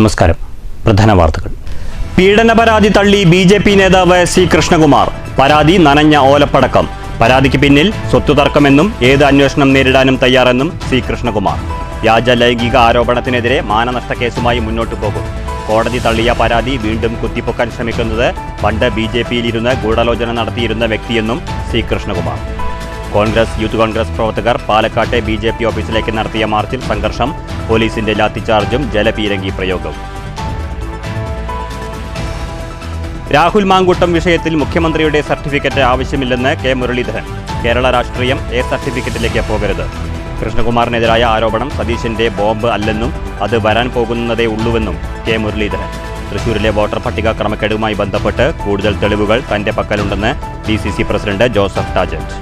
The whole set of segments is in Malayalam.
നമസ്കാരം. പ്രധാന വാർത്തകൾ. പീഡന പരാതി തള്ളി ബി.ജെ.പി. നേതാവ് സി കൃഷ്ണകുമാർ. പരാതി നനഞ്ഞ ഓലപ്പടക്കം. പരാതിക്ക് പിന്നിൽ സ്വത്ത് തർക്കമെന്നും ഏത് അന്വേഷണം നേരിടാനും തയ്യാറെന്നും സി കൃഷ്ണകുമാർ. വ്യാജ ലൈംഗിക ആരോപണത്തിനെതിരെ മാനനഷ്ട കേസുമായി മുന്നോട്ടു പോകും. കോടതി തള്ളിയ പരാതി വീണ്ടും കുത്തിപ്പൊക്കാൻ ശ്രമിക്കുന്നത് പണ്ട് ബി.ജെ.പിയിലിരുന്ന് ഗൂഢാലോചന നടത്തിയിരുന്ന വ്യക്തിയെന്നും സി കൃഷ്ണകുമാർ. യൂത്ത് കോൺഗ്രസ് പ്രവർത്തകർ പാലക്കാട്ടെ ബി.ജെ.പി. ഓഫീസിലേക്ക് നടത്തിയ മാർച്ചിൽ സംഘർഷം. പോലീസിന്റെ ലാത്തിചാർജും ജലപീരങ്കി പ്രയോഗവും. രാഹുൽ മാങ്കൂട്ടം വിഷയത്തിൽ മുഖ്യമന്ത്രിയുടെ സർട്ടിഫിക്കറ്റ് ആവശ്യമില്ലെന്ന് കെ മുരളീധരൻ. കേരള രാഷ്ട്രീയം സർട്ടിഫിക്കറ്റിലേക്ക് പോകരുത്. കൃഷ്ണകുമാറിനെതിരായ ആരോപണം സതീശന്റെ ബോംബ് അല്ലെന്നും അത് വരാൻ പോകുന്നതേ ഉള്ളൂവെന്നും കെ മുരളീധരൻ. തൃശൂരിലെ വോട്ടർ പട്ടിക ക്രമക്കേടുമായി ബന്ധപ്പെട്ട് കൂടുതൽ തെളിവുകൾ തന്റെ പക്കലുണ്ടെന്ന് DCC president Joseph ടാജറ്റ്.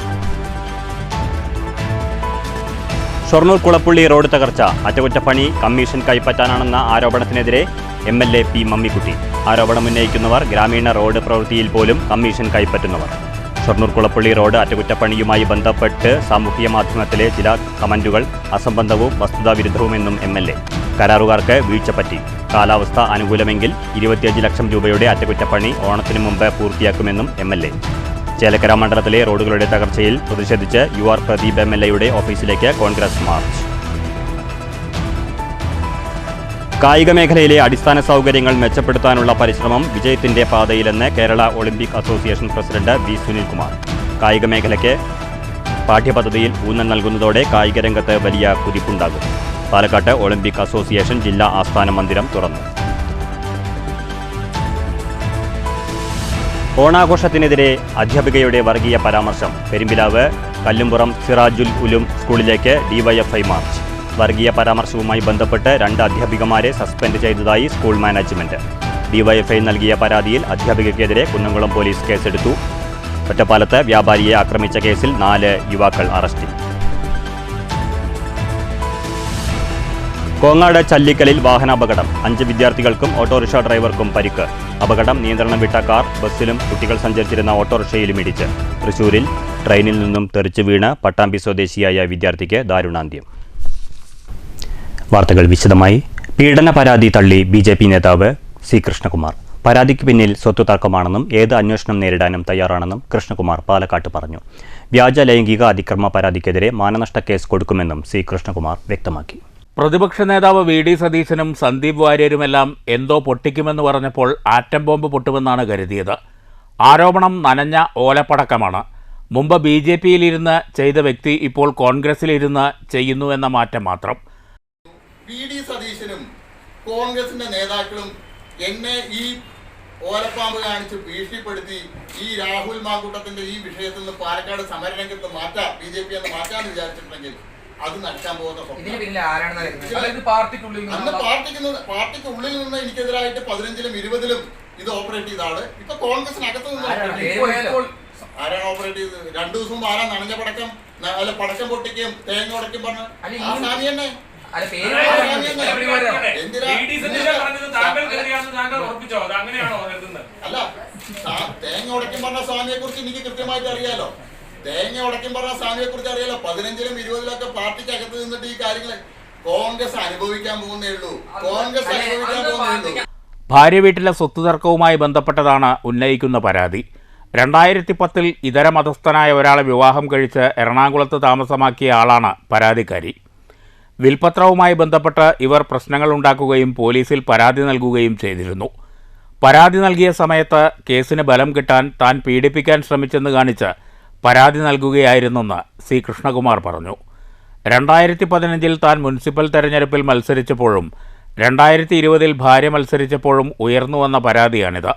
Shoranur Kulappully road തകർച്ച അറ്റകുറ്റപ്പണി കമ്മീഷൻ കൈപ്പറ്റാനാണെന്ന ആരോപണത്തിനെതിരെ MLA പി മമ്മിക്കുട്ടി. ആരോപണം ഉന്നയിക്കുന്നവർ ഗ്രാമീണ റോഡ് പ്രവൃത്തിയിൽ പോലും കമ്മീഷൻ കൈപ്പറ്റുന്നവർ. ഷൊർണൂർ കുളപ്പുള്ളി റോഡ് അറ്റകുറ്റപ്പണിയുമായി ബന്ധപ്പെട്ട് സാമൂഹിക മാധ്യമത്തിലെ ചില കമന്റുകൾ അസംബന്ധവും വസ്തുതാവിരുദ്ധവുമെന്നും MLA. കരാറുകാർക്ക് വീഴ്ച പറ്റി. കാലാവസ്ഥ അനുകൂലമെങ്കിൽ 25 ലക്ഷം രൂപയുടെ അറ്റകുറ്റപ്പണി ഓണത്തിനു മുമ്പ് പൂർത്തിയാക്കുമെന്നും MLA. ചേലക്കര മണ്ഡലത്തിലെ റോഡുകളുടെ തകർച്ചയിൽ പ്രതിഷേധിച്ച് UR പ്രദീപ് MLAയുടെ ഓഫീസിലേക്ക് കോൺഗ്രസ് മാർച്ച്. കായിക മേഖലയിലെ അടിസ്ഥാന സൗകര്യങ്ങൾ മെച്ചപ്പെടുത്താനുള്ള പരിശ്രമം വിജയത്തിന്റെ പാതയിലെന്ന് Kerala Olympic Association president V. Sunilkumar. കായിക മേഖലയ്ക്ക് പാഠ്യപദ്ധതിയിൽ ഊന്നൽ നൽകുന്നതോടെ കായിക രംഗത്ത് വലിയ കുതിപ്പുണ്ടാകും. പാലക്കാട്ട് ഒളിമ്പിക് അസോസിയേഷൻ ജില്ലാ ആസ്ഥാന മന്ദിരം തുറന്നു. ഓണാഘോഷത്തിനെതിരെ അധ്യാപികയുടെ വർഗീയ പരാമർശം. പെരുമ്പിലാവ് കല്ലുംപുറം സിറാജുൽ ഉലും സ്കൂളിലേക്ക് DYFI മാർച്ച്. വർഗീയ പരാമർശവുമായി ബന്ധപ്പെട്ട് 2 അധ്യാപികമാരെ സസ്പെൻഡ് ചെയ്തതായി സ്കൂൾ മാനേജ്മെന്റ്. DYFI നൽകിയ പരാതിയിൽ അധ്യാപികയ്ക്കെതിരെ കുന്നംകുളം പോലീസ് കേസെടുത്തു. ഒറ്റപ്പാലത്ത് വ്യാപാരിയെ ആക്രമിച്ച കേസിൽ 4 യുവാക്കൾ അറസ്റ്റിൽ. കോങ്ങാട് ചല്ലിക്കലിൽ വാഹനാപകടം. 5 വിദ്യാർത്ഥികൾക്കും ഓട്ടോറിക്ഷ ഡ്രൈവർക്കും പരിക്ക്. അപകടം നിയന്ത്രണം വിട്ട കാർ ബസ്സിലും കുട്ടികൾ സഞ്ചരിച്ചിരുന്ന ഓട്ടോറിക്ഷയിലും ഇടിച്ച്. തൃശൂരിൽ ട്രെയിനിൽ നിന്നും തെറിച്ചു വീണ് പട്ടാമ്പി സ്വദേശിയായ വിദ്യാർത്ഥിക്ക് ദാരുണാന്ത്യം. വാർത്തകൾ വിശദമായി. പീഡന പരാതി തള്ളി ബി.ജെ.പി. നേതാവ് സി കൃഷ്ണകുമാർ. പരാതിക്ക് പിന്നിൽ സ്വത്ത് തർക്കമാണെന്നും ഏത് അന്വേഷണം നേരിടാനും തയ്യാറാണെന്നും കൃഷ്ണകുമാർ പാലക്കാട്ട് പറഞ്ഞു. വ്യാജ ലൈംഗിക അതിക്രമ പരാതിക്കെതിരെ മാനനഷ്ട കേസ് കൊടുക്കുമെന്നും സി കൃഷ്ണകുമാർ വ്യക്തമാക്കി. പ്രതിപക്ഷ നേതാവ് VD സതീശനും സന്ദീപ് വാര്യരുമെല്ലാം എന്തോ പൊട്ടിക്കുമെന്ന് പറഞ്ഞപ്പോൾ ആറ്റം ബോംബ് പൊട്ടുമെന്നാണ് കരുതിയത്. ആരോപണം നനഞ്ഞ ഓലപ്പടക്കമാണ്. മുമ്പ് BJP-യിലിരുന്ന് ചെയ്ത വ്യക്തി ഇപ്പോൾ കോൺഗ്രസിലിരുന്ന് ചെയ്യുന്നുവെന്ന മാറ്റം മാത്രം. VD സതീശനും കോൺഗ്രസിന്റെ നേതാക്കളും എന്നെ ഈ ഓലപ്പാമ്പ് കാണിച്ച് ഭീഷണിപ്പെടുത്തി ഈ രാഹുൽ മാങ്കൂട്ടത്തിന്റെ ഈ വിഷയത്തിൽ നിന്ന് പാലക്കാട് സമരരംഗത്ത് മാറ്റാം, BJP എന്ന് മാറ്റാന്ന് വിചാരിച്ചിട്ടുണ്ടെങ്കിൽ അത് നടക്കാൻ പോകുന്ന പാർട്ടിക്ക് ഉള്ളിൽ നിന്ന് എനിക്കെതിരായിട്ട് 15-ലും 20-ലും ഇത് ഓപ്പറേറ്റ് ചെയ്താണ്. ഇപ്പൊ കോൺഗ്രസിനകത്ത് നിന്ന് ആരാണ് ഓപ്പറേറ്റ് ചെയ്തത്? 2 ദിവസം ആരാ നനഞ്ഞ പടക്കം പടക്കം പൊട്ടിക്കുകയും തേങ്ങ ഉടക്കും പറഞ്ഞ ആ സ്വാമി തന്നെ. അല്ല, തേങ്ങ ഉടക്കും പറഞ്ഞ സ്വാമിയെ കുറിച്ച് എനിക്ക് കൃത്യമായിട്ട് അറിയാലോ. തേങ്ങ ഉടക്കും പറഞ്ഞ സ്വാമിയെ കുറിച്ച് അറിയാലോ. 15-ലും 20-ലൊക്കെ പാർട്ടിക്ക് അകത്ത് നിന്നിട്ട് ഈ കാര്യങ്ങൾ കോൺഗ്രസ് അനുഭവിക്കാൻ പോകുന്നേ ഉള്ളൂ. ഭാര്യ വീട്ടിലെ സ്വത്ത് തർക്കവുമായി ബന്ധപ്പെട്ടതാണ് ഉന്നയിക്കുന്ന പരാതി. 2010-ൽ ഇതര മതസ്ഥനായ ഒരാളെ വിവാഹം കഴിച്ച് എറണാകുളത്ത് താമസമാക്കിയ ആളാണ് പരാതിക്കാരി. വിൽപത്രവുമായി ബന്ധപ്പെട്ട് ഇവർ പ്രശ്നങ്ങൾ ഉണ്ടാക്കുകയും പോലീസിൽ പരാതി നൽകുകയും ചെയ്തിരുന്നു. പരാതി നൽകിയ സമയത്ത് കേസിന് ബലം കിട്ടാൻ താൻ പീഡിപ്പിക്കാൻ ശ്രമിച്ചെന്ന് കാണിച്ച് പരാതി നൽകുകയായിരുന്നെന്ന് സി കൃഷ്ണകുമാർ പറഞ്ഞു. 2015-ൽ താൻ മുനിസിപ്പൽ തെരഞ്ഞെടുപ്പിൽ മത്സരിച്ചപ്പോഴും 2020-ൽ ഭാര്യ മത്സരിച്ചപ്പോഴും ഉയർന്നുവന്ന പരാതിയാണിത്.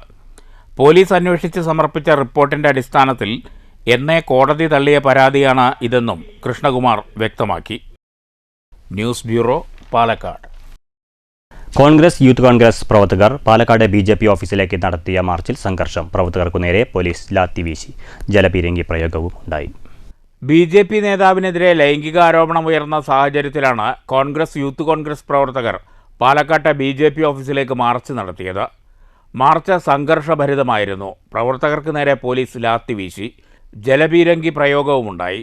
പോലീസ് അന്വേഷിച്ച് സമർപ്പിച്ച റിപ്പോർട്ടിന്റെ അടിസ്ഥാനത്തിൽ എന്നെ കോടതി തള്ളിയ പരാതിയാണ് ഇതെന്നും കൃഷ്ണകുമാർ വ്യക്തമാക്കി. News bureau, Palakkad. Youth Congress പ്രവർത്തകർ പാലക്കാട് BJP ഓഫീസിലേക്ക് നടത്തിയ മാർച്ചിൽ സംഘർഷം. പ്രവർത്തകർക്കു നേരെ പോലീസ് ലാത്തി വീശി. ജലപീരങ്കി പ്രയോഗവും ഉണ്ടായി. BJP നേതാവിനെതിരെ ലൈംഗിക ആരോപണം ഉയർന്ന സാഹചര്യത്തിലാണ് യൂത്ത് കോൺഗ്രസ് പ്രവർത്തകർ പാലക്കാട്ടെ BJP ഓഫീസിലേക്ക് മാർച്ച് നടത്തിയത്. മാർച്ച് സംഘർഷഭരിതമായിരുന്നു. പ്രവർത്തകർക്ക് നേരെ പോലീസ് ലാത്തി വീശി. ജലപീരങ്കി പ്രയോഗവുമുണ്ടായി.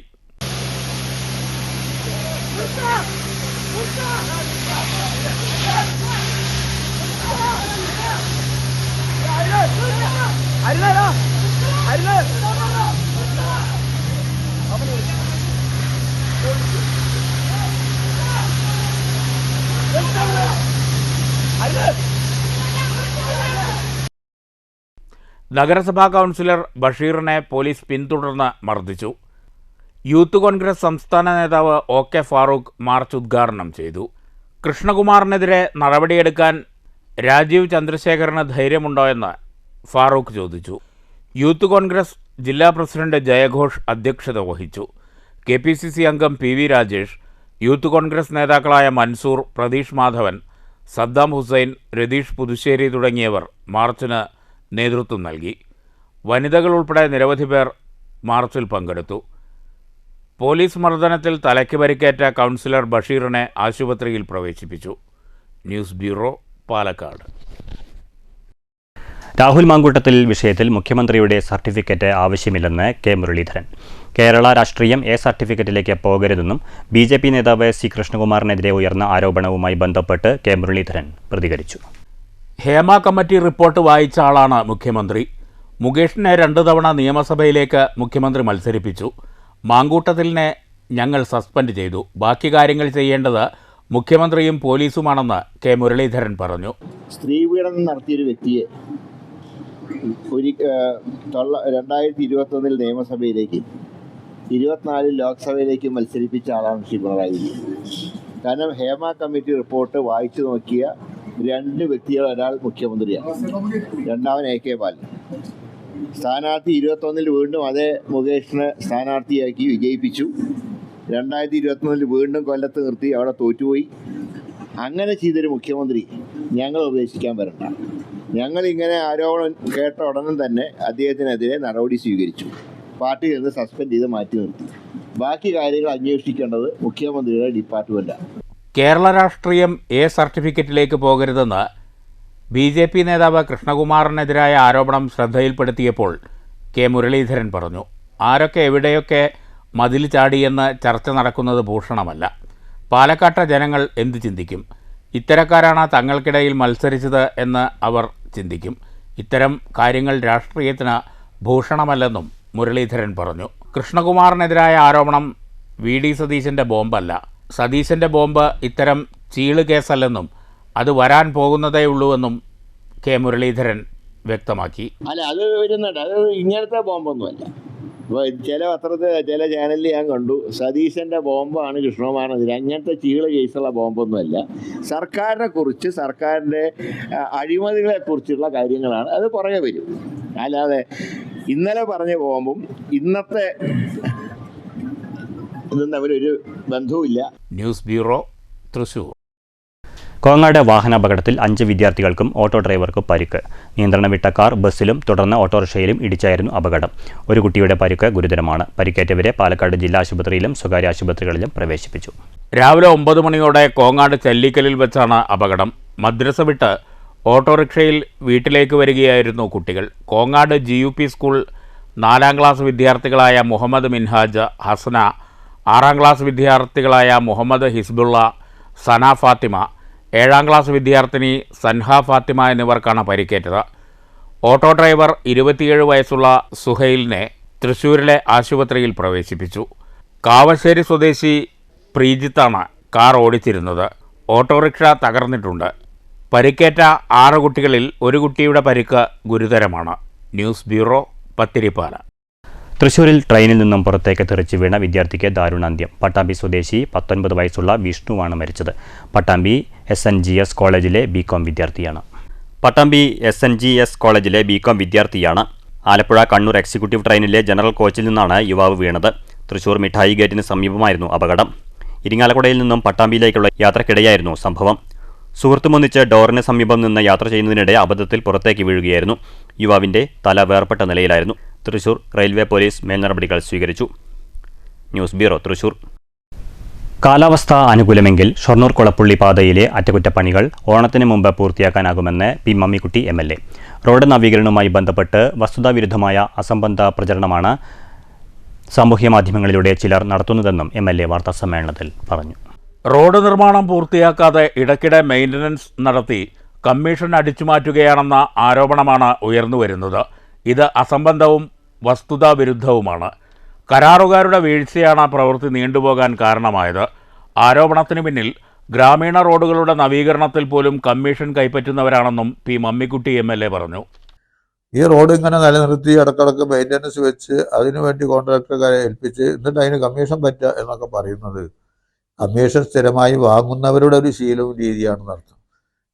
നഗരസഭാ കൗൺസിലർ ബഷീറിനെ പോലീസ് പിന്തുടർന്ന് മർദ്ദിച്ചു. യൂത്ത് കോൺഗ്രസ് സംസ്ഥാന നേതാവ് OK ഫാറൂഖ് മാർച്ച് ഉദ്ഘാടനം ചെയ്തു. കൃഷ്ണകുമാറിനെതിരെ നടപടിയെടുക്കാൻ രാജീവ് ചന്ദ്രശേഖറിന് ധൈര്യമുണ്ടോ എന്ന് ഫാറൂഖ് ചോദിച്ചു. യൂത്ത് കോൺഗ്രസ് ജില്ലാ പ്രസിഡന്റ് ജയഘോഷ് അധ്യക്ഷത വഹിച്ചു. KPCC അംഗം PV രാജേഷ്, യൂത്ത് കോൺഗ്രസ് നേതാക്കളായ മൻസൂർ, പ്രതീഷ് മാധവൻ, സദ്ദാം ഹുസൈൻ, രതീഷ് പുതുശ്ശേരി തുടങ്ങിയവർ മാർച്ചിന് നേതൃത്വം നൽകി. വനിതകൾ ഉൾപ്പെടെ നിരവധി പേർ മാർച്ചിൽ പങ്കെടുത്തു. പോലീസ് മർദ്ദനത്തിൽ തലയ്ക്ക് പരിക്കേറ്റ കൗൺസിലർ ബഷീറിനെ ആശുപത്രിയിൽ പ്രവേശിപ്പിച്ചു. News bureau, Palakkad. രാഹുൽ മാങ്കൂട്ടത്തിൽ വിഷയത്തിൽ മുഖ്യമന്ത്രിയുടെ സർട്ടിഫിക്കറ്റ് ആവശ്യമില്ലെന്ന് കെ മുരളീധരൻ. കേരള രാഷ്ട്രീയം സർട്ടിഫിക്കറ്റിലേക്ക് പോകരുതെന്നും BJP നേതാവ് C കൃഷ്ണകുമാറിനെതിരെ ഉയർന്ന ആരോപണവുമായി ബന്ധപ്പെട്ട് കെ മുരളീധരൻ പ്രതികരിച്ചു. ഹേമ കമ്മിറ്റി റിപ്പോർട്ട് വായിച്ച ആളാണ് മുഖ്യമന്ത്രി. മുകേഷിനെ 2 തവണ നിയമസഭയിലേക്ക് മുഖ്യമന്ത്രി മത്സരിപ്പിച്ചു. മാങ്കൂട്ടത്തിലിനെ ഞങ്ങൾ സസ്പെൻഡ് ചെയ്തു. ബാക്കി കാര്യങ്ങൾ ചെയ്യേണ്ടത് മുഖ്യമന്ത്രിയും പോലീസുമാണെന്ന് കെ മുരളീധരൻ പറഞ്ഞു. സ്ത്രീപീഡനം നടത്തിയൊരു വ്യക്തിയെ 2021 നിയമസഭയിലേക്ക് 24 ലോക്സഭയിലേക്ക് മത്സരിപ്പിച്ച ആളാണ് ശ്രീ പിണറായി വിജയൻ. കാരണം ഹേമ കമ്മിറ്റി റിപ്പോർട്ട് വായിച്ചു നോക്കിയ 2 വ്യക്തികൾ, ഒരാൾ മുഖ്യമന്ത്രിയാണ്, രണ്ടാമൻ AK ബാലൻ. സ്ഥാനാർത്ഥി 21 വീണ്ടും അതേ മുകേഷിനെ സ്ഥാനാർത്ഥിയാക്കി വിജയിപ്പിച്ചു. 2023 വീണ്ടും കൊല്ലത്ത് നിർത്തി, അവിടെ തോറ്റുപോയി. അങ്ങനെ ചെയ്തൊരു മുഖ്യമന്ത്രി ഞങ്ങൾ ഉപദേശിക്കാൻ വരണ്ട. ഞങ്ങളിങ്ങനെ ആരോപണം കേട്ട ഉടനെ തന്നെ അദ്ദേഹത്തിനെതിരെ നടപടി സ്വീകരിച്ചു. പാർട്ടിയിൽ നിന്ന് സസ്പെൻഡ് ചെയ്ത് മാറ്റി നിർത്തി. ബാക്കി കാര്യങ്ങൾ അന്വേഷിക്കേണ്ടത് മുഖ്യമന്ത്രിയുടെ ഡിപ്പാർട്ട്മെൻറ്റാണ്. കേരള രാഷ്ട്രീയം സർട്ടിഫിക്കറ്റിലേക്ക് പോകരുതെന്ന് BJP നേതാവ് കൃഷ്ണകുമാറിനെതിരായ ആരോപണം ശ്രദ്ധയിൽപ്പെടുത്തിയപ്പോൾ കെ മുരളീധരൻ പറഞ്ഞു. ആരൊക്കെ എവിടെയൊക്കെ മതിൽ ചാടിയെന്ന് ചർച്ച നടക്കുന്നത് ഭൂഷണമല്ല. പാലക്കാട്ടെ ജനങ്ങൾ എന്ത് ചിന്തിക്കും? ഇത്തരക്കാരാണ് തങ്ങൾക്കിടയിൽ മത്സരിച്ചത് എന്ന് അവർ ചിന്തിക്കും. ഇത്തരം കാര്യങ്ങൾ രാഷ്ട്രീയത്തിന് ഭൂഷണമല്ലെന്നും മുരളീധരൻ പറഞ്ഞു. കൃഷ്ണകുമാറിനെതിരായ ആരോപണം VD സതീശൻ്റെ ബോംബല്ല. സതീശൻ്റെ ബോംബ് ഇത്തരം ചീള് കേസല്ലെന്നും അത് വരാൻ പോകുന്നതേയുള്ളൂവെന്നും കെ മുരളീധരൻ വ്യക്തമാക്കി. അല്ല, അത് വരുന്നുണ്ട്. അത് ഇങ്ങനത്തെ ബോംബൊന്നുമല്ല. ഇപ്പോൾ ചില പത്രത്തിൽ ചില ചാനലിൽ ഞാൻ കണ്ടു, സതീശൻ്റെ ബോംബാണ് കൃഷ്ണകുമാറിനെതിരെ. അങ്ങനത്തെ ചീള് കേസുള്ള ബോംബൊന്നുമല്ല. സർക്കാരിനെ കുറിച്ച്, സർക്കാരിൻ്റെ അഴിമതികളെക്കുറിച്ചുള്ള കാര്യങ്ങളാണ്. അത് പുറകെ വരും. അല്ലാതെ ഇന്നലെ പറഞ്ഞ ബോംബും ഇന്നത്തെ ഇതും തമ്മിലൊരു ബന്ധവുമില്ല. News bureau, Thrissur. കോങ്ങാട് വാഹനാപകടത്തിൽ 5 വിദ്യാർത്ഥികൾക്കും ഓട്ടോ ഡ്രൈവർക്കും പരിക്ക്. നിയന്ത്രണം വിട്ട കാർ ബസ്സിലും തുടർന്ന് ഓട്ടോറിക്ഷയിലും ഇടിച്ചായിരുന്നു അപകടം. ഒരു കുട്ടിയുടെ പരിക്ക് ഗുരുതരമാണ്. പരിക്കേറ്റവരെ പാലക്കാട് ജില്ലാ ആശുപത്രിയിലും സ്വകാര്യ ആശുപത്രികളിലും പ്രവേശിപ്പിച്ചു. രാവിലെ 9 മണിയോടെ കോങ്ങാട് ചെല്ലിക്കലിൽ വെച്ചാണ് അപകടം. മദ്രസ വിട്ട് ഓട്ടോറിക്ഷയിൽ വീട്ടിലേക്ക് വരികയായിരുന്നു കുട്ടികൾ. കോങ്ങാട് GUP സ്കൂൾ 4ാം ക്ലാസ് വിദ്യാർത്ഥികളായ മുഹമ്മദ് മിൻഹാജ്, ഹസന, 6ാം ക്ലാസ് വിദ്യാർത്ഥികളായ മുഹമ്മദ് ഹിസ്ബുള്ള, സന ഫാത്തിമ, 7ാം ക്ലാസ് വിദ്യാർത്ഥിനി സൻഹ ഫാത്തിമ എന്നിവർക്കാണ് പരിക്കേറ്റത്. ഓട്ടോ ഡ്രൈവർ 27 വയസ്സുള്ള സുഹൈലിനെ തൃശ്ശൂരിലെ ആശുപത്രിയിൽ പ്രവേശിപ്പിച്ചു. കാവശ്ശേരി സ്വദേശി പ്രീജിത്താണ് കാർ ഓടിച്ചിരുന്നത്. ഓട്ടോറിക്ഷ തകർന്നിട്ടുണ്ട്. പരിക്കേറ്റ 6 കുട്ടികളിൽ ഒരു കുട്ടിയുടെ പരിക്ക് ഗുരുതരമാണ്. News bureau, Pathirippala. തൃശ്ശൂരിൽ ട്രെയിനിൽ നിന്നും പുറത്തേക്ക് തെറിച്ചു വീണ വിദ്യാർത്ഥിക്ക് ദാരുണാന്ത്യം. പട്ടാമ്പി സ്വദേശി 19 വയസ്സുള്ള വിഷ്ണുവാണ് മരിച്ചത്. പട്ടാമ്പി SNGS കോളേജിലെ BCom വിദ്യാർത്ഥിയാണ്. ആലപ്പുഴ കണ്ണൂർ എക്സിക്യൂട്ടീവ് ട്രെയിനിലെ ജനറൽ കോച്ചിൽ നിന്നാണ് യുവാവ് വീണത്. തൃശ്ശൂർ മിഠായി ഗേറ്റിന് സമീപമായിരുന്നു അപകടം. ഇരിങ്ങാലക്കുടയിൽ നിന്നും പട്ടാമ്പിയിലേക്കുള്ള യാത്രക്കിടെയായിരുന്നു സംഭവം. സുഹൃത്തുമൊന്നിച്ച് ഡോറിന് സമീപം നിന്ന് യാത്ര ചെയ്യുന്നതിനിടെ അബദ്ധത്തിൽ പുറത്തേക്ക് വീഴുകയായിരുന്നു. യുവാവിൻ്റെ തല വേർപെട്ട നിലയിലായിരുന്നു. തൃശ്ശൂർ റെയിൽവേ പോലീസ് മേൽനടപടികൾ സ്വീകരിച്ചു. News bureau, Thrissur. കാലാവസ്ഥ അനുകൂലമെങ്കിൽ ഷൊർണൂർ കുളപ്പുള്ളി പാതയിലെ അറ്റകുറ്റപ്പണികൾ ഓണത്തിന് മുമ്പ് പൂർത്തിയാക്കാനാകുമെന്ന് P മമ്മിക്കുട്ടി MLA. റോഡ് നവീകരണവുമായി ബന്ധപ്പെട്ട് വസ്തുതാവിരുദ്ധമായ അസംബന്ധ പ്രചരണമാണ് സാമൂഹ്യ മാധ്യമങ്ങളിലൂടെ ചിലർ നടത്തുന്നതെന്നും MLA വാർത്താസമ്മേളനത്തിൽ പറഞ്ഞു. റോഡ് നിർമ്മാണം പൂർത്തിയാക്കാതെ ഇടയ്ക്കിടെ മെയിൻ്റനൻസ് നടത്തി കമ്മീഷൻ അടിച്ചുമാറ്റുകയാണെന്ന ആരോപണമാണ് ഉയർന്നുവരുന്നത്. ഇത് അസംബന്ധവും വസ്തുതാവിരുദ്ധവുമാണ്. കരാറുകാരുടെ വീഴ്ചയാണ് പ്രവൃത്തി നീണ്ടുപോകാൻ കാരണമായത്. ആരോപണത്തിന് പിന്നിൽ ഗ്രാമീണ റോഡുകളുടെ നവീകരണത്തിൽ പോലും കമ്മീഷൻ കൈപ്പറ്റുന്നവരാണെന്നും പി മമ്മിക്കുട്ടി MLA പറഞ്ഞു. ഈ റോഡ് ഇങ്ങനെ നിലനിർത്തി ഇടക്കിടക്ക് മെയിൻ്റനൻസ് വെച്ച് അതിനുവേണ്ടി കോൺട്രാക്ടർക്കാരെ ഏൽപ്പിച്ച് എന്നിട്ട് അതിന് കമ്മീഷൻ പറ്റുക എന്നൊക്കെ പറയുന്നത് കമ്മീഷൻ സ്ഥിരമായി വാങ്ങുന്നവരുടെ ഒരു ശീലവും രീതിയാണെന്ന് അർത്ഥം.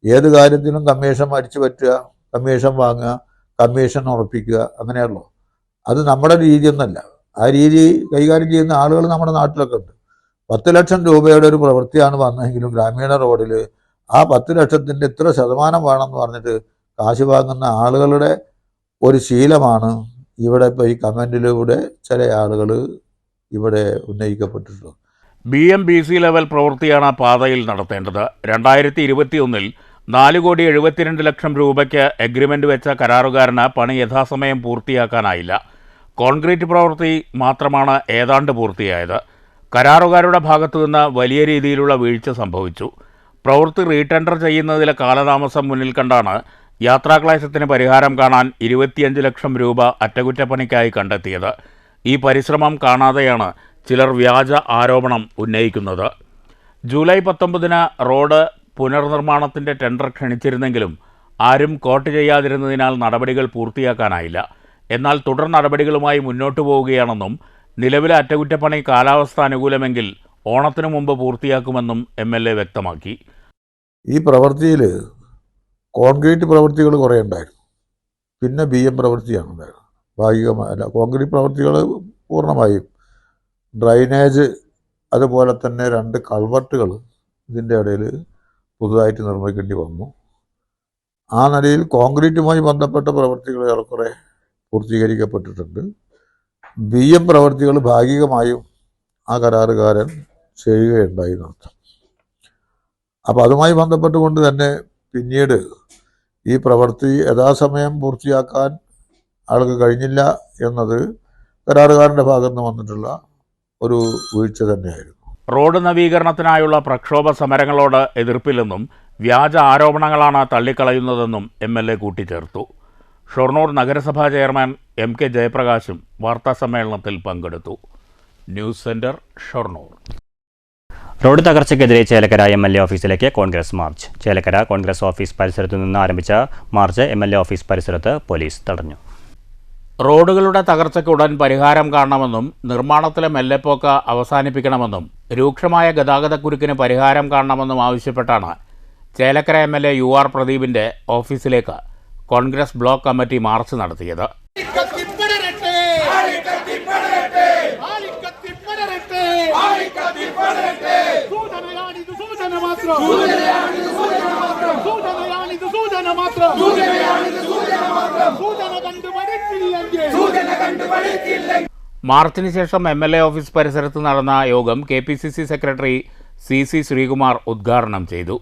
ഏത് കാര്യത്തിലും കമ്മീഷൻ അടിച്ചു പറ്റുക, കമ്മീഷൻ വാങ്ങുക, കമ്മീഷൻ ഉറപ്പിക്കുക, അങ്ങനെയുള്ളൂ. അത് നമ്മുടെ രീതിയൊന്നുമല്ല. ആ രീതി കൈകാര്യം ചെയ്യുന്ന ആളുകൾ നമ്മുടെ നാട്ടിലൊക്കെ ഉണ്ട്. 10 ലക്ഷം രൂപയുടെ ഒരു പ്രവൃത്തിയാണ് വന്നതെങ്കിലും ഗ്രാമീണ റോഡിൽ ആ 10 ലക്ഷത്തിൻ്റെ ഇത്ര ശതമാനം വേണമെന്ന് പറഞ്ഞിട്ട് കാശ് വാങ്ങുന്ന ആളുകളുടെ ഒരു ശീലമാണ് ഇവിടെ ഇപ്പോൾ ഈ കമൻറ്റിലൂടെ ചില ആളുകൾ ഇവിടെ ഉന്നയിക്കപ്പെട്ടിട്ടുള്ളത്. BMBC ലെവൽ പ്രവൃത്തിയാണ് പാതയിൽ നടത്തേണ്ടത്. 2021 4,72 ലക്ഷം രൂപയ്ക്ക് എഗ്രിമെൻ്റ് വെച്ച കരാറുകാരന് പണി യഥാസമയം പൂർത്തിയാക്കാനായില്ല. കോൺക്രീറ്റ് പ്രവൃത്തി മാത്രമാണ് ഏതാണ്ട് പൂർത്തിയായത്. കരാറുകാരുടെ ഭാഗത്തുനിന്ന് വലിയ രീതിയിലുള്ള വീഴ്ച സംഭവിച്ചു. പ്രവൃത്തി റീടെൻഡർ ചെയ്യുന്നതിലെ കാലതാമസം മുന്നിൽ കണ്ടാണ് യാത്രാക്ലേശത്തിന് പരിഹാരം കാണാൻ 25 ലക്ഷം രൂപ അറ്റകുറ്റപ്പണിക്കായി കണ്ടെത്തിയത്. ഈ പരിശ്രമം കാണാതെയാണ് ചിലർ വ്യാജ ആരോപണം ഉന്നയിക്കുന്നത്. ജൂലൈ 19 റോഡ് പുനർനിർമ്മാണത്തിൻ്റെ ടെൻഡർ ക്ഷണിച്ചിരുന്നെങ്കിലും ആരും കോട്ട് ചെയ്യാതിരുന്നതിനാൽ നടപടികൾ പൂർത്തിയാക്കാനായില്ല. എന്നാൽ തുടർ നടപടികളുമായി മുന്നോട്ടു പോവുകയാണെന്നും നിലവിലെ അറ്റകുറ്റപ്പണി കാലാവസ്ഥ അനുകൂലമെങ്കിൽ ഓണത്തിനു മുമ്പ് പൂർത്തിയാക്കുമെന്നും MLA വ്യക്തമാക്കി. ഈ പ്രവൃത്തിയിൽ കോൺക്രീറ്റ് പ്രവൃത്തികൾ കുറേ ഉണ്ടായിരുന്നു. പിന്നെ BM പ്രവൃത്തിയാണ് ഉണ്ടായിരുന്നത്. ഭാഗികമല്ല, കോൺക്രീറ്റ് പ്രവൃത്തികൾ പൂർണ്ണമായും ഡ്രൈനേജ് അതുപോലെ തന്നെ 2 കൾവർട്ടുകൾ ഇതിൻ്റെ ഇടയിൽ പുതുതായിട്ട് നിർമ്മിക്കേണ്ടി വന്നു. ആ നിലയിൽ കോൺക്രീറ്റുമായി ബന്ധപ്പെട്ട പ്രവൃത്തികൾ ഏറെക്കുറെ പൂർത്തീകരിക്കപ്പെട്ടിട്ടുണ്ട്. BM പ്രവൃത്തികൾ ഭാഗികമായും ആ കരാറുകാരൻ ചെയ്യുകയുണ്ടായി എന്നർത്ഥം. അപ്പോൾ അതുമായി ബന്ധപ്പെട്ടുകൊണ്ട് തന്നെ പിന്നീട് ഈ പ്രവൃത്തി യഥാസമയം പൂർത്തിയാക്കാൻ ആൾക്ക് കഴിഞ്ഞില്ല എന്നത് കരാറുകാരൻ്റെ ഭാഗത്ത് നിന്ന് വന്നിട്ടുള്ള ഒരു വീഴ്ച തന്നെയായിരുന്നു. റോഡ് നവീകരണത്തിനായുള്ള പ്രക്ഷോഭ സമരങ്ങളോട് എതിർപ്പില്ലെന്നും വ്യാജ ആരോപണങ്ങളാണ് തള്ളിക്കളയുന്നതെന്നും MLA കൂട്ടിച്ചേർത്തു. ഷൊർണൂർ നഗരസഭാ ചെയർമാൻ MK ജയപ്രകാശും വാർത്താസമ്മേളനത്തിൽ പങ്കെടുത്തു. News centre, Shoranur. റോഡ് തകർച്ചയ്ക്കെതിരെ ചേലക്കര MLA ഓഫീസിലേക്ക് Congress march. Chelakkara Congress office പരിസരത്തു നിന്ന് ആരംഭിച്ച മാർച്ച് MLA ഓഫീസ് പരിസരത്ത് പോലീസ് തടഞ്ഞു. റോഡുകളുടെ തകർച്ചയ്ക്ക് ഉടൻ പരിഹാരം കാണണമെന്നും നിർമ്മാണത്തിലെ മെല്ലെപ്പോക്ക് അവസാനിപ്പിക്കണമെന്നും രൂക്ഷമായ ഗതാഗതക്കുരുക്കിന് പരിഹാരം കാണണമെന്നും ആവശ്യപ്പെട്ടാണ് ചേലക്കര MLA UR പ്രദീപിൻ്റെ ഓഫീസിലേക്ക് കോൺഗ്രസ് ബ്ലോക്ക് കമ്മിറ്റി മാർച്ച് നടത്തിയത്. മാർച്ചിന് ശേഷം MLA ഓഫീസ് പരിസരത്ത് നടന്ന യോഗം KPCC സെക്രട്ടറി CC ശ്രീകുമാർ ഉദ്ഘാടനം ചെയ്തു.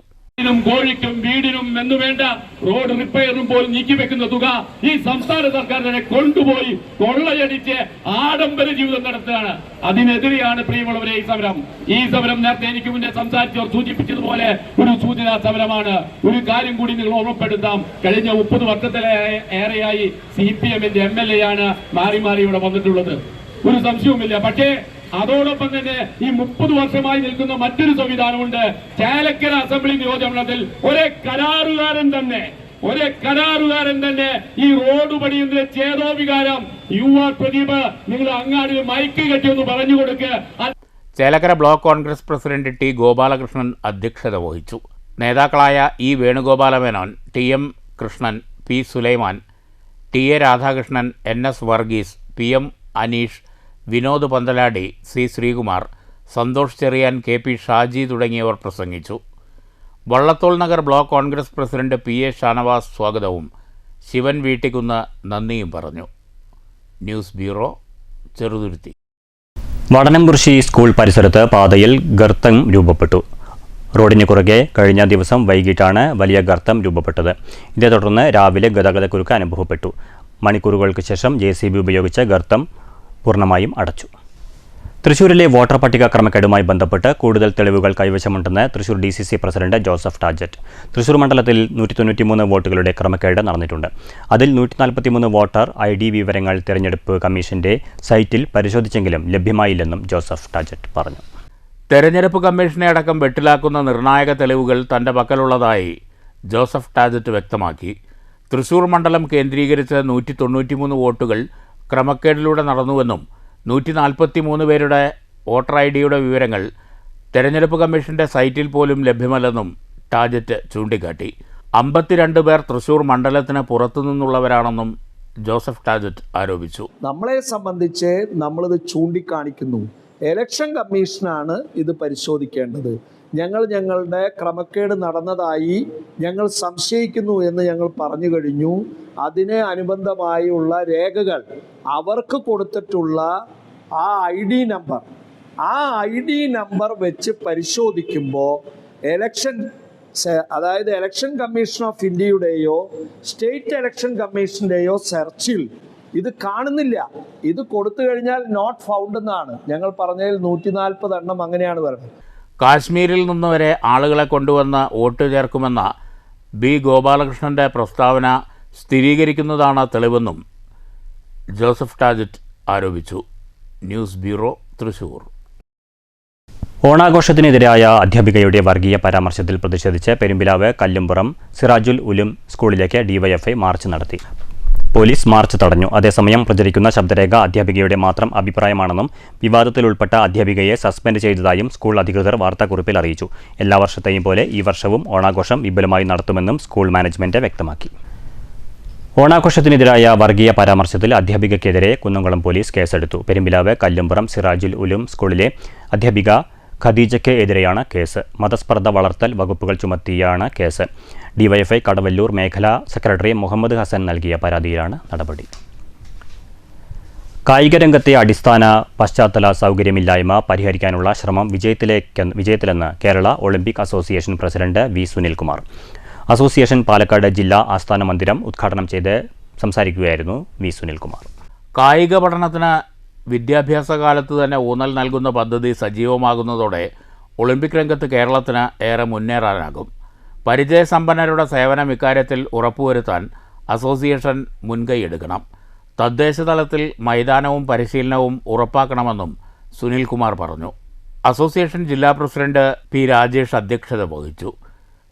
കോഴിക്കും വീടിനും എന്നുവേണ്ട റോഡ് റിപ്പയറും പോലും നീക്കിവെക്കുന്ന തുക ഈ സംസ്ഥാന സർക്കാർ തന്നെ കൊണ്ടുപോയി കൊള്ളയടിച്ച് ആഡംബര ജീവിതം നടത്തുകയാണ്. അതിനെതിരെയാണ് പ്രിയമുള്ളവരെ ഈ സമരം നേരത്തെ എനിക്ക് മുന്നേ സംസാരിച്ചവർ സൂചിപ്പിച്ചതുപോലെ ഒരു സൂചനാ സമരമാണ്. ഒരു കാര്യം കൂടി നിങ്ങൾ ഓർമ്മപ്പെടുത്താം. കഴിഞ്ഞ 30 വർഷത്തിലേറെയായി CPM-ന്റെ MLA ആണ് മാറി ഇവിടെ വന്നിട്ടുള്ളത്, ഒരു സംശയവുമില്ല. പക്ഷേ അതോടൊപ്പം തന്നെ ഈ 30 വർഷമായി നിൽക്കുന്ന മറ്റൊരു സംവിധാനമുണ്ട്. ചേലക്കര അസംബ്ലി നിയോജകമണ്ഡലത്തിൽ ഒരേ കരാറുകാരൻ തന്നെ ഈ റോഡ് പണിയുന്ന ചേതോവികാരം UR പ്രദീപ് നിങ്ങൾ അങ്ങാടി മൈക്ക് കെട്ടിയൊന്ന് പറഞ്ഞു കൊടുക്കുക. Chelakkara block Congress president T Gopalakrishnan അധ്യക്ഷത വഹിച്ചു. നേതാക്കളായ E Venugopala Menon, TM Krishnan, P Sulaiman, TA Radhakrishnan, NS Varghese, PM Aneesh, Vinod Panthaladi, C Sreekumar, Santhosh Cherian, KP Shaji തുടങ്ങിയവർ പ്രസംഗിച്ചു. Vallathol Nagar block Congress president PA Shanavas സ്വാഗതവും ശിവൻ വീട്ടിക്കുന്ന് നന്ദിയും പറഞ്ഞു. News bureau, Cheruthuruthy. Vadanamkurissi school പരിസരത്ത് പാതയിൽ ഗർത്തം രൂപപ്പെട്ടു. റോഡിന് കുറുകെ കഴിഞ്ഞ ദിവസം വൈകിട്ടാണ് വലിയ ഗർത്തം രൂപപ്പെട്ടത്. ഇതേ തുടർന്ന് രാവിലെ ഗതാഗതക്കുരുക്ക് അനുഭവപ്പെട്ടു. മണിക്കൂറുകൾക്ക് ശേഷം JCB ഉപയോഗിച്ച് ഗർത്തം പൂർണ്ണമായും അടച്ചു. തൃശൂരിലെ വോട്ടർ പട്ടിക ക്രമക്കേടുമായി ബന്ധപ്പെട്ട് കൂടുതൽ തെളിവുകൾ കൈവശമുണ്ടെന്ന് Thrissur DCC president Joseph ടാജറ്റ്. Thrissur മണ്ഡലത്തിൽ 193 വോട്ടുകളുടെ ക്രമക്കേട് നടന്നിട്ടുണ്ട്. അതിൽ 143 വോട്ടർ ID വിവരങ്ങൾ തെരഞ്ഞെടുപ്പ് കമ്മീഷന്റെ സൈറ്റിൽ പരിശോധിച്ചെങ്കിലും ലഭ്യമായില്ലെന്നും ജോസഫ് ടാജറ്റ് പറഞ്ഞു. തെരഞ്ഞെടുപ്പ് കമ്മീഷനെ അടക്കം വെട്ടിലാക്കുന്ന നിർണായക തെളിവുകൾ തന്റെ പക്കലുള്ളതായി ജോസഫ് ടാജറ്റ് വ്യക്തമാക്കി. തൃശൂർ മണ്ഡലം കേന്ദ്രീകരിച്ച് 193 വോട്ടുകൾ ക്രമക്കേടിലൂടെ നടന്നുവെന്നും 143 പേരുടെ വോട്ടർ ID-യുടെ വിവരങ്ങൾ തെരഞ്ഞെടുപ്പ് കമ്മീഷന്റെ സൈറ്റിൽ പോലും ലഭ്യമല്ലെന്നും ടാജറ്റ് ചൂണ്ടിക്കാട്ടി. 52 പേർ തൃശൂർ മണ്ഡലത്തിന് പുറത്തുനിന്നുള്ളവരാണെന്നും ജോസഫ് ടാജറ്റ് ആരോപിച്ചു. നമ്മളെ സംബന്ധിച്ച് നമ്മളിത് ചൂണ്ടിക്കാണിക്കുന്നു. ഇലക്ഷൻ കമ്മീഷനാണ് ഇത് പരിശോധിക്കേണ്ടത്. ഞങ്ങളുടെ ക്രമക്കേട് നടന്നതായി ഞങ്ങൾ സംശയിക്കുന്നു എന്ന് ഞങ്ങൾ പറഞ്ഞു കഴിഞ്ഞു. അതിന് അനുബന്ധമായുള്ള രേഖകൾ അവർക്ക് കൊടുത്തിട്ടുള്ള ആ ID നമ്പർ വെച്ച് പരിശോധിക്കുമ്പോൾ ഇലക്ഷൻ കമ്മീഷൻ ഓഫ് ഇന്ത്യയുടെയോ സ്റ്റേറ്റ് ഇലക്ഷൻ കമ്മീഷൻ്റെയോ സെർച്ചിൽ ഇത് കാണുന്നില്ല. ഇത് കൊടുത്തു കഴിഞ്ഞാൽ നോട്ട് ഫൗണ്ട് എന്നാണ് ഞങ്ങൾ പറഞ്ഞതിൽ 140 എണ്ണം അങ്ങനെയാണ് പറയുന്നത്. കാശ്മീരിൽ നിന്ന് വരെ ആളുകളെ കൊണ്ടുവന്ന് വോട്ട് ചേർക്കുമെന്ന B. ഗോപാലകൃഷ്ണന്റെ പ്രസ്താവന സ്ഥിരീകരിക്കുന്നതാണ് തെളിവെന്നും ജോസഫ് ടാജറ്റ് ആരോപിച്ചു. News bureau, Thrissur. ഓണാഘോഷത്തിനെതിരായ അധ്യാപികയുടെ വർഗീയ പരാമർശത്തിൽ പ്രതിഷേധിച്ച് പെരുമ്പിലാവ് കല്ലുംപുറം സിറാജുൽ ഉലും സ്കൂളിലേക്ക് DYFI മാർച്ച് നടത്തി. പോലീസ് മാർച്ച് തടഞ്ഞു. അതേസമയം പ്രചരിക്കുന്ന ശബ്ദരേഖ അധ്യാപികയുടെ മാത്രം അഭിപ്രായമാണെന്നും വിവാദത്തിൽ ഉൾപ്പെട്ട അധ്യാപികയെ സസ്പെൻഡ് ചെയ്തതായും സ്കൂൾ അധികൃതർ വാർത്താക്കുറിപ്പിൽ അറിയിച്ചു. എല്ലാ വർഷത്തെയും പോലെ ഈ വർഷവും ഓണാഘോഷം വിപുലമായി നടത്തുമെന്നും സ്കൂൾ മാനേജ്മെന്റ് വ്യക്തമാക്കി. ഓണാഘോഷത്തിനെതിരായ വർഗീയ പരാമർശത്തിൽ അധ്യാപികയ്ക്കെതിരെ കുന്നംകുളം പോലീസ് കേസെടുത്തു. പെരുമ്പിലാവ് കല്ലുംപുറം സിറാജുൽ ഉലും സ്കൂളിലെ അധ്യാപിക ഖദീജയ്ക്ക് എതിരെയാണ് കേസ്. മതസ്പർദ്ധ വളർത്തൽ വകുപ്പുകൾ ചുമത്തിയാണ് കേസ്. DYFI കടവല്ലൂർ മേഖലാ സെക്രട്ടറി മുഹമ്മദ് ഹസൻ നൽകിയ പരാതിയിലാണ് നടപടി. കായികരംഗത്തെ അടിസ്ഥാന പശ്ചാത്തല സൗകര്യമില്ലായ്മ പരിഹരിക്കാനുള്ള ശ്രമം വിജയത്തിലെന്ന് Kerala Olympic Association president V. Sunilkumar. Association Palakkad ജില്ലാ ആസ്ഥാന മന്ദിരം ഉദ്ഘാടനം ചെയ്ത് സംസാരിക്കുകയായിരുന്നു V. സുനിൽകുമാർ. കായിക പഠനത്തിന് വിദ്യാഭ്യാസ കാലത്ത് തന്നെ ഊന്നൽ നൽകുന്ന പദ്ധതി സജീവമാകുന്നതോടെ ഒളിമ്പിക് രംഗത്ത് കേരളത്തിന് ഏറെ മുന്നേറാനാകും. പരിചയസമ്പന്നരുടെ സേവനം ഇക്കാര്യത്തിൽ ഉറപ്പുവരുത്താൻ അസോസിയേഷൻ മുൻകൈയെടുക്കണം. തദ്ദേശ തലത്തിൽ മൈതാനവും പരിശീലനവും ഉറപ്പാക്കണമെന്നും സുനിൽകുമാർ പറഞ്ഞു. അസോസിയേഷൻ ജില്ലാ പ്രസിഡന്റ് P. രാജേഷ് അധ്യക്ഷത വഹിച്ചു.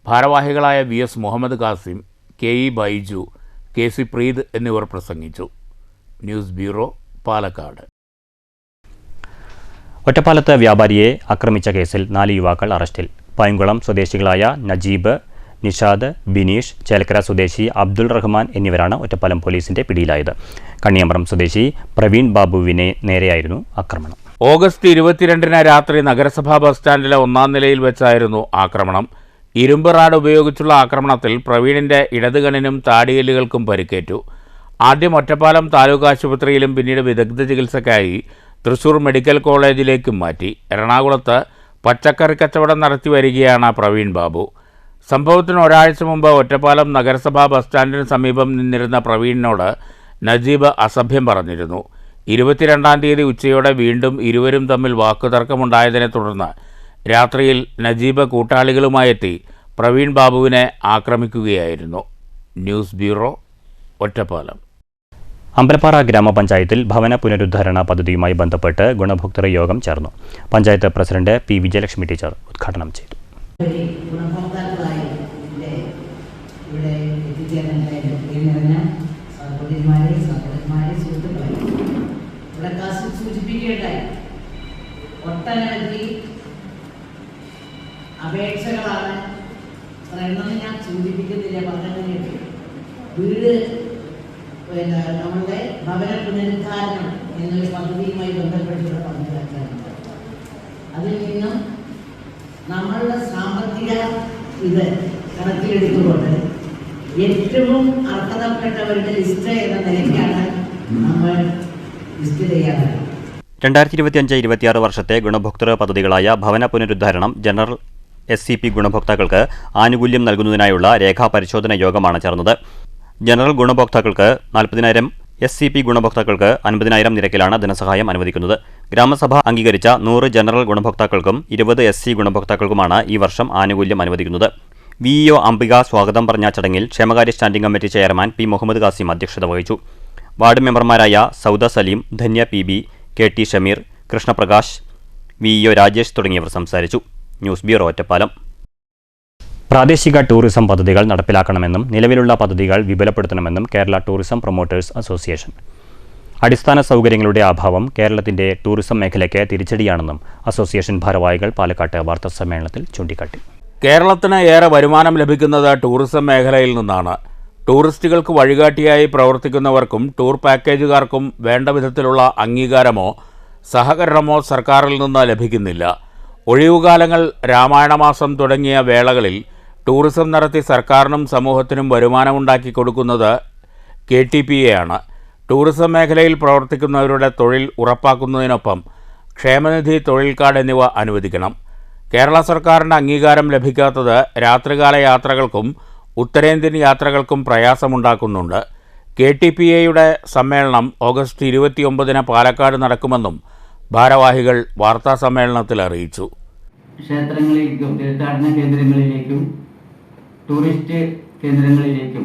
ഭാരവാഹികളായ VS Muhammad Kasim, KE Baiju, KC Preeth എന്നിവർ പ്രസംഗിച്ചു. News bureau, Palakkad. ഒറ്റപ്പാലത്ത് വ്യാപാരിയെ ആക്രമിച്ച കേസിൽ 4 യുവാക്കൾ അറസ്റ്റിൽ. പൈങ്കുളം സ്വദേശികളായ നജീബ്, നിഷാദ്, ബിനീഷ്, ചേലക്കര സ്വദേശി അബ്ദുൾ റഹ്മാൻ എന്നിവരാണ് ഒറ്റപ്പാലം പോലീസിന്റെ പിടിയിലായത്. കണ്ണിയമ്പറം സ്വദേശി പ്രവീൺ ബാബുവിനെ നേരെയായിരുന്നു ആക്രമണം. ഓഗസ്റ്റ് 22-ന് രാത്രി നഗരസഭാ ബസ് സ്റ്റാൻഡിലെ 1-ാം നിലയിൽ വെച്ചായിരുന്നു ആക്രമണം. ഇരുമ്പ് റാഡ് ഉപയോഗിച്ചുള്ള ആക്രമണത്തിൽ പ്രവീണിന്റെ ഇടതുകണ്ണിനും താടിയെല്ലുകൾക്കും പരിക്കേറ്റു. ആദ്യം ഒറ്റപ്പാലം താലൂക്ക് ആശുപത്രിയിലും പിന്നീട് വിദഗ്ധ ചികിത്സയ്ക്കായി തൃശൂർ മെഡിക്കൽ കോളേജിലേക്കും മാറ്റി. എറണാകുളത്ത് പച്ചക്കറി കച്ചവടം നടത്തി വരികയാണ് പ്രവീൺ ബാബു. സംഭവത്തിന് ഒരാഴ്ച മുമ്പ് ഒറ്റപ്പാലം നഗരസഭാ ബസ് സ്റ്റാൻഡിന് സമീപം നിന്നിരുന്ന പ്രവീണിനോട് നജീബ് അസഭ്യം പറഞ്ഞിരുന്നു. 22-ാം തീയതി ഉച്ചയോടെ വീണ്ടും ഇരുവരും തമ്മിൽ വാക്കുതർക്കമുണ്ടായതിനെ തുടർന്ന് രാത്രിയിൽ നജീബ് കൂട്ടാളികളുമായെത്തി പ്രവീൺ ബാബുവിനെ ആക്രമിക്കുകയായിരുന്നു. News bureau, Ottapalam. അമ്പലപ്പാറ ഗ്രാമപഞ്ചായത്തിൽ ഭവന പുനരുദ്ധാരണ പദ്ധതിയുമായി ബന്ധപ്പെട്ട് ഗുണഭോക്തൃ യോഗം ചേർന്നു. Panchayat president P. Vijayalakshmi teacher ഉദ്ഘാടനം ചെയ്തു. അപേക്ഷകളാണ് പറയുന്നത്. ഞാൻ സൂചിപ്പിക്കുന്നില്ല, പറഞ്ഞിട്ട് വീട് നമ്മളുടെ ഭവന പുനരുദ്ധാരണം എന്നൊരു പദ്ധതിയുമായി ബന്ധപ്പെട്ടുള്ള പദ്ധതിയാണ്. അതിൽ നിന്നും നമ്മളുടെ സാമ്പത്തിക ഇത് കണക്കിലെടുത്തുകൊണ്ട് ഏറ്റവും അർഹതപ്പെട്ടവരുടെ ലിസ്റ്റ് എന്ന നിലയ്ക്കാണ് നമ്മൾ ലിസ്റ്റ് ചെയ്യാറുള്ളത്. 2025-26 വർഷത്തെ ഗുണഭോക്തൃ പദ്ധതികളായ ഭവന പുനരുദ്ധാരണം, ജനറൽ SCP ഗുണഭോക്താക്കൾക്ക് ആനുകൂല്യം നൽകുന്നതിനായുള്ള രേഖാപരിശോധന യോഗമാണ് ചേർന്നത്. ജനറൽ ഗുണഭോക്താക്കൾക്ക് 40,000, SCP ഗുണഭോക്താക്കൾക്ക് 50,000 നിരക്കിലാണ് ധനസഹായം അനുവദിക്കുന്നത്. ഗ്രാമസഭ അംഗീകരിച്ച 100 ജനറൽ ഗുണഭോക്താക്കൾക്കും 20 SC ഗുണഭോക്താക്കൾക്കുമാണ് ഈ വർഷം ആനുകൂല്യം അനുവദിക്കുന്നത്. VEO അംബിക സ്വാഗതം പറഞ്ഞ ചടങ്ങിൽ ക്ഷേമകാര്യ standing committee chairman P. Muhammad Khasim അധ്യക്ഷത വഹിച്ചു. വാർഡ് മെമ്പർമാരായ Sauda Saleem, Dhanya PB, KT Shameer, Krishnaprakash, VEO Rajesh തുടങ്ങിയവർ സംസാരിച്ചു. News bureau, Ottapalam. പ്രാദേശിക ടൂറിസം പദ്ധതികൾ നടപ്പിലാക്കണമെന്നും നിലവിലുള്ള പദ്ധതികൾ വിപുലപ്പെടുത്തണമെന്നും കേരള ടൂറിസം പ്രൊമോട്ടേഴ്സ് അസോസിയേഷൻ. അടിസ്ഥാന സൗകര്യങ്ങളുടെ അഭാവം കേരളത്തിന്റെ ടൂറിസം മേഖലയ്ക്ക് തിരിച്ചടിയാണെന്നും അസോസിയേഷൻ ഭാരവാഹികൾ പാലക്കാട്ട് വാർത്താസമ്മേളനത്തിൽ ചൂണ്ടിക്കാട്ടി. കേരളത്തിന് ഏറെ വരുമാനം ലഭിക്കുന്നത് ടൂറിസം മേഖലയിൽ നിന്നാണ്. ടൂറിസ്റ്റുകൾക്ക് വഴികാട്ടിയായി പ്രവർത്തിക്കുന്നവർക്കും ടൂർ പാക്കേജുകാർക്കും വേണ്ട വിധത്തിലുള്ള അംഗീകാരമോ സഹകരണമോ സർക്കാരിൽ നിന്ന് ലഭിക്കുന്നില്ല. ഒഴിവുകാലങ്ങൾ, രാമായണമാസം തുടങ്ങിയ വേളകളിൽ ടൂറിസം നടത്തി സർക്കാരിനും സമൂഹത്തിനും വരുമാനമുണ്ടാക്കി കൊടുക്കുന്നത് KTPA ആണ്. ടൂറിസം മേഖലയിൽ പ്രവർത്തിക്കുന്നവരുടെ തൊഴിൽ ഉറപ്പാക്കുന്നതിനൊപ്പം ക്ഷേമനിധി, തൊഴിൽ കാർഡ് എന്നിവ അനുവദിക്കണം. കേരള സർക്കാരിൻ്റെ അംഗീകാരം ലഭിക്കാത്തത് രാത്രികാല യാത്രകൾക്കും ഉത്തരേന്ത്യൻ യാത്രകൾക്കും പ്രയാസമുണ്ടാക്കുന്നുണ്ട്. KTPAയുടെ സമ്മേളനം ഓഗസ്റ്റ് 29 പാലക്കാട് നടക്കുമെന്നും ഭാരവാഹികൾ വാർത്താസമ്മേളനത്തിൽ അറിയിച്ചു. ക്ഷേത്രങ്ങളിലേക്കും തീർത്ഥാടന കേന്ദ്രങ്ങളിലേക്കും ടൂറിസ്റ്റ് കേന്ദ്രങ്ങളിലേക്കും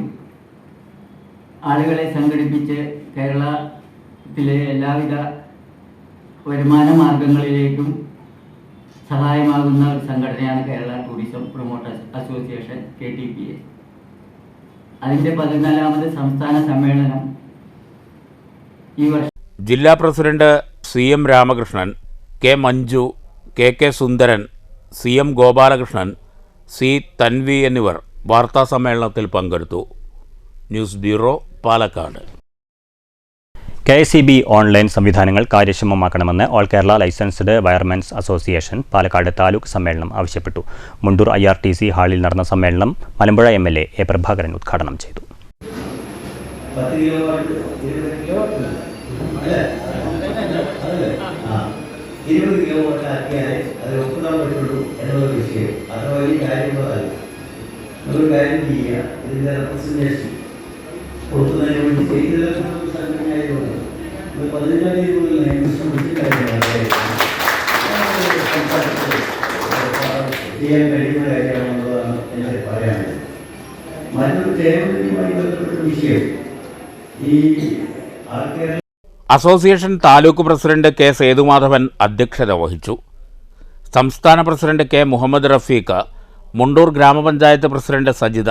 ആളുകളെ സംഘടിപ്പിച്ച് കേരളത്തിലെ എല്ലാവിധ വരുമാന മാർഗങ്ങളിലേക്കും സഹായമാകുന്ന ഒരു സംഘടനയാണ് Kerala tourism promoters association KTPA. അതിൻ്റെ 14ാമത് സംസ്ഥാന സമ്മേളനം ഈ വർഷം ജില്ലാ പ്രസിഡന്റ് CM Ramakrishnan, K. Manju, KK Sundaran, CM Gopalakrishnan, C. Thanvi എന്നിവർ വാർത്താസമ്മേളനത്തിൽ പങ്കെടുത്തു. News bureau, Palakkad. KSEB online സംവിധാനങ്ങൾ കാര്യക്ഷമമാക്കണമെന്ന് all Kerala licensed wiremen's association Palakkad taluk സമ്മേളനം ആവശ്യപ്പെട്ടു. മുണ്ടൂർ IRTC ഹാളിൽ നടന്ന സമ്മേളനം മലമ്പുഴ MLA A. പ്രഭാകരൻ ഉദ്ഘാടനം ചെയ്തു. ചെയ്യാൻ കഴിയുന്ന കാര്യമാണെന്നുള്ളതാണ് എനിക്ക് പറയാനുള്ളത്. മറ്റൊരു ക്ഷേമത്തിനുമായി ബന്ധപ്പെട്ട വിഷയം ഈ ആൾക്കാർ association taluk president K. Sethumadhavan അധ്യക്ഷത വഹിച്ചു. സംസ്ഥാന president K. Muhammad Rafeeq, Mundur grama panchayat president Sajitha,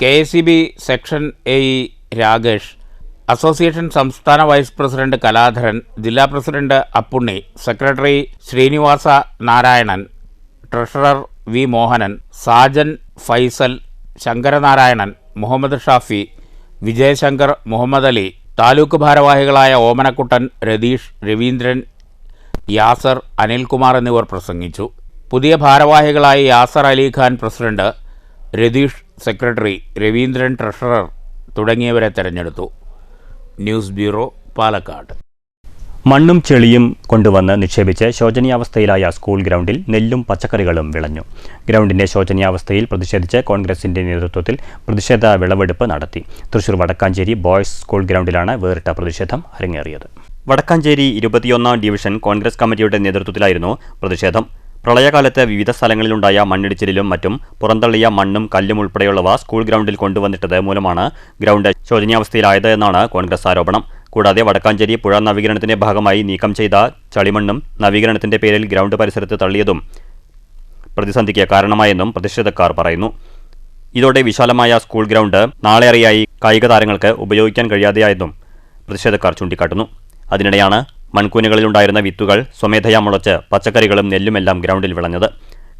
KSEB section AE Rakesh, association സംസ്ഥാന വൈസ് പ്രസിഡന്റ് കലാധരൻ, ജില്ലാ president Appunni, secretary Srinivasa Narayanan, treasurer V. Mohanan, Sajan Faisal, Sankaranarayanan, Muhammad Shafi, Vijayasankar, Muhammad Ali, taluk ഭാരവാഹികളായ ഓമനക്കുട്ടൻ, രതീഷ്, രവീന്ദ്രൻ, യാസർ, അനിൽകുമാർ എന്നിവർ പ്രസംഗിച്ചു. പുതിയ ഭാരവാഹികളായി Yasar Alikhan president, Ratheesh secretary, Raveendran treasurer തുടങ്ങിയവരെ തെരഞ്ഞെടുത്തു. News bureau, Palakkad. മണ്ണും ചെളിയും കൊണ്ടുവന്ന് നിക്ഷേപിച്ച് ശോചനീയാവസ്ഥയിലായ സ്കൂൾ ഗ്രൗണ്ടിൽ നെല്ലും പച്ചക്കറികളും വിളഞ്ഞു. ഗ്രൗണ്ടിന്റെ ശോചനീയാവസ്ഥയിൽ പ്രതിഷേധിച്ച് കോൺഗ്രസിന്റെ നേതൃത്വത്തിൽ പ്രതിഷേധ വിളവെടുപ്പ് നടത്തി. തൃശൂർ വടക്കാഞ്ചേരി ബോയ്സ് സ്കൂൾ ഗ്രൗണ്ടിലാണ് വേറിട്ട പ്രതിഷേധം അരങ്ങേറിയത്. വടക്കാഞ്ചേരി 21ാം ഡിവിഷൻ കോൺഗ്രസ് കമ്മിറ്റിയുടെ നേതൃത്വത്തിലായിരുന്നു പ്രതിഷേധം. പ്രളയകാലത്ത് വിവിധ സ്ഥലങ്ങളിലുണ്ടായ മണ്ണിടിച്ചിലിലും മറ്റും പുറന്തള്ളിയ മണ്ണും കല്ലും ഉൾപ്പെടെയുള്ളവ സ്കൂൾ ഗ്രൗണ്ടിൽ കൊണ്ടുവന്നിട്ടത് മൂലമാണ് ഗ്രൗണ്ട് ശോചനീയാവസ്ഥയിലായത് എന്നാണ് കോൺഗ്രസ് ആരോപണം. കൂടാതെ വടക്കാഞ്ചേരി പുഴ നവീകരണത്തിന്റെ ഭാഗമായി നീക്കം ചെയ്ത ചളിമണ്ണും നവീകരണത്തിന്റെ പേരിൽ ഗ്രൗണ്ട് പരിസരത്ത് തള്ളിയതും പ്രതിസന്ധിക്ക് കാരണമായെന്നും പ്രതിഷേധക്കാർ പറയുന്നു. ഇതോടെ വിശാലമായ സ്കൂൾ ഗ്രൗണ്ട് നാളേറെയായി കായിക താരങ്ങൾക്ക് ഉപയോഗിക്കാൻ കഴിയാതെയായെന്നും പ്രതിഷേധക്കാർ ചൂണ്ടിക്കാട്ടുന്നു. അതിനിടെയാണ് മൺകൂനുകളിലുണ്ടായിരുന്ന വിത്തുകൾ സ്വമേധയാ മുളച്ച് പച്ചക്കറികളും നെല്ലുമെല്ലാം ഗ്രൗണ്ടിൽ വിളഞ്ഞത്.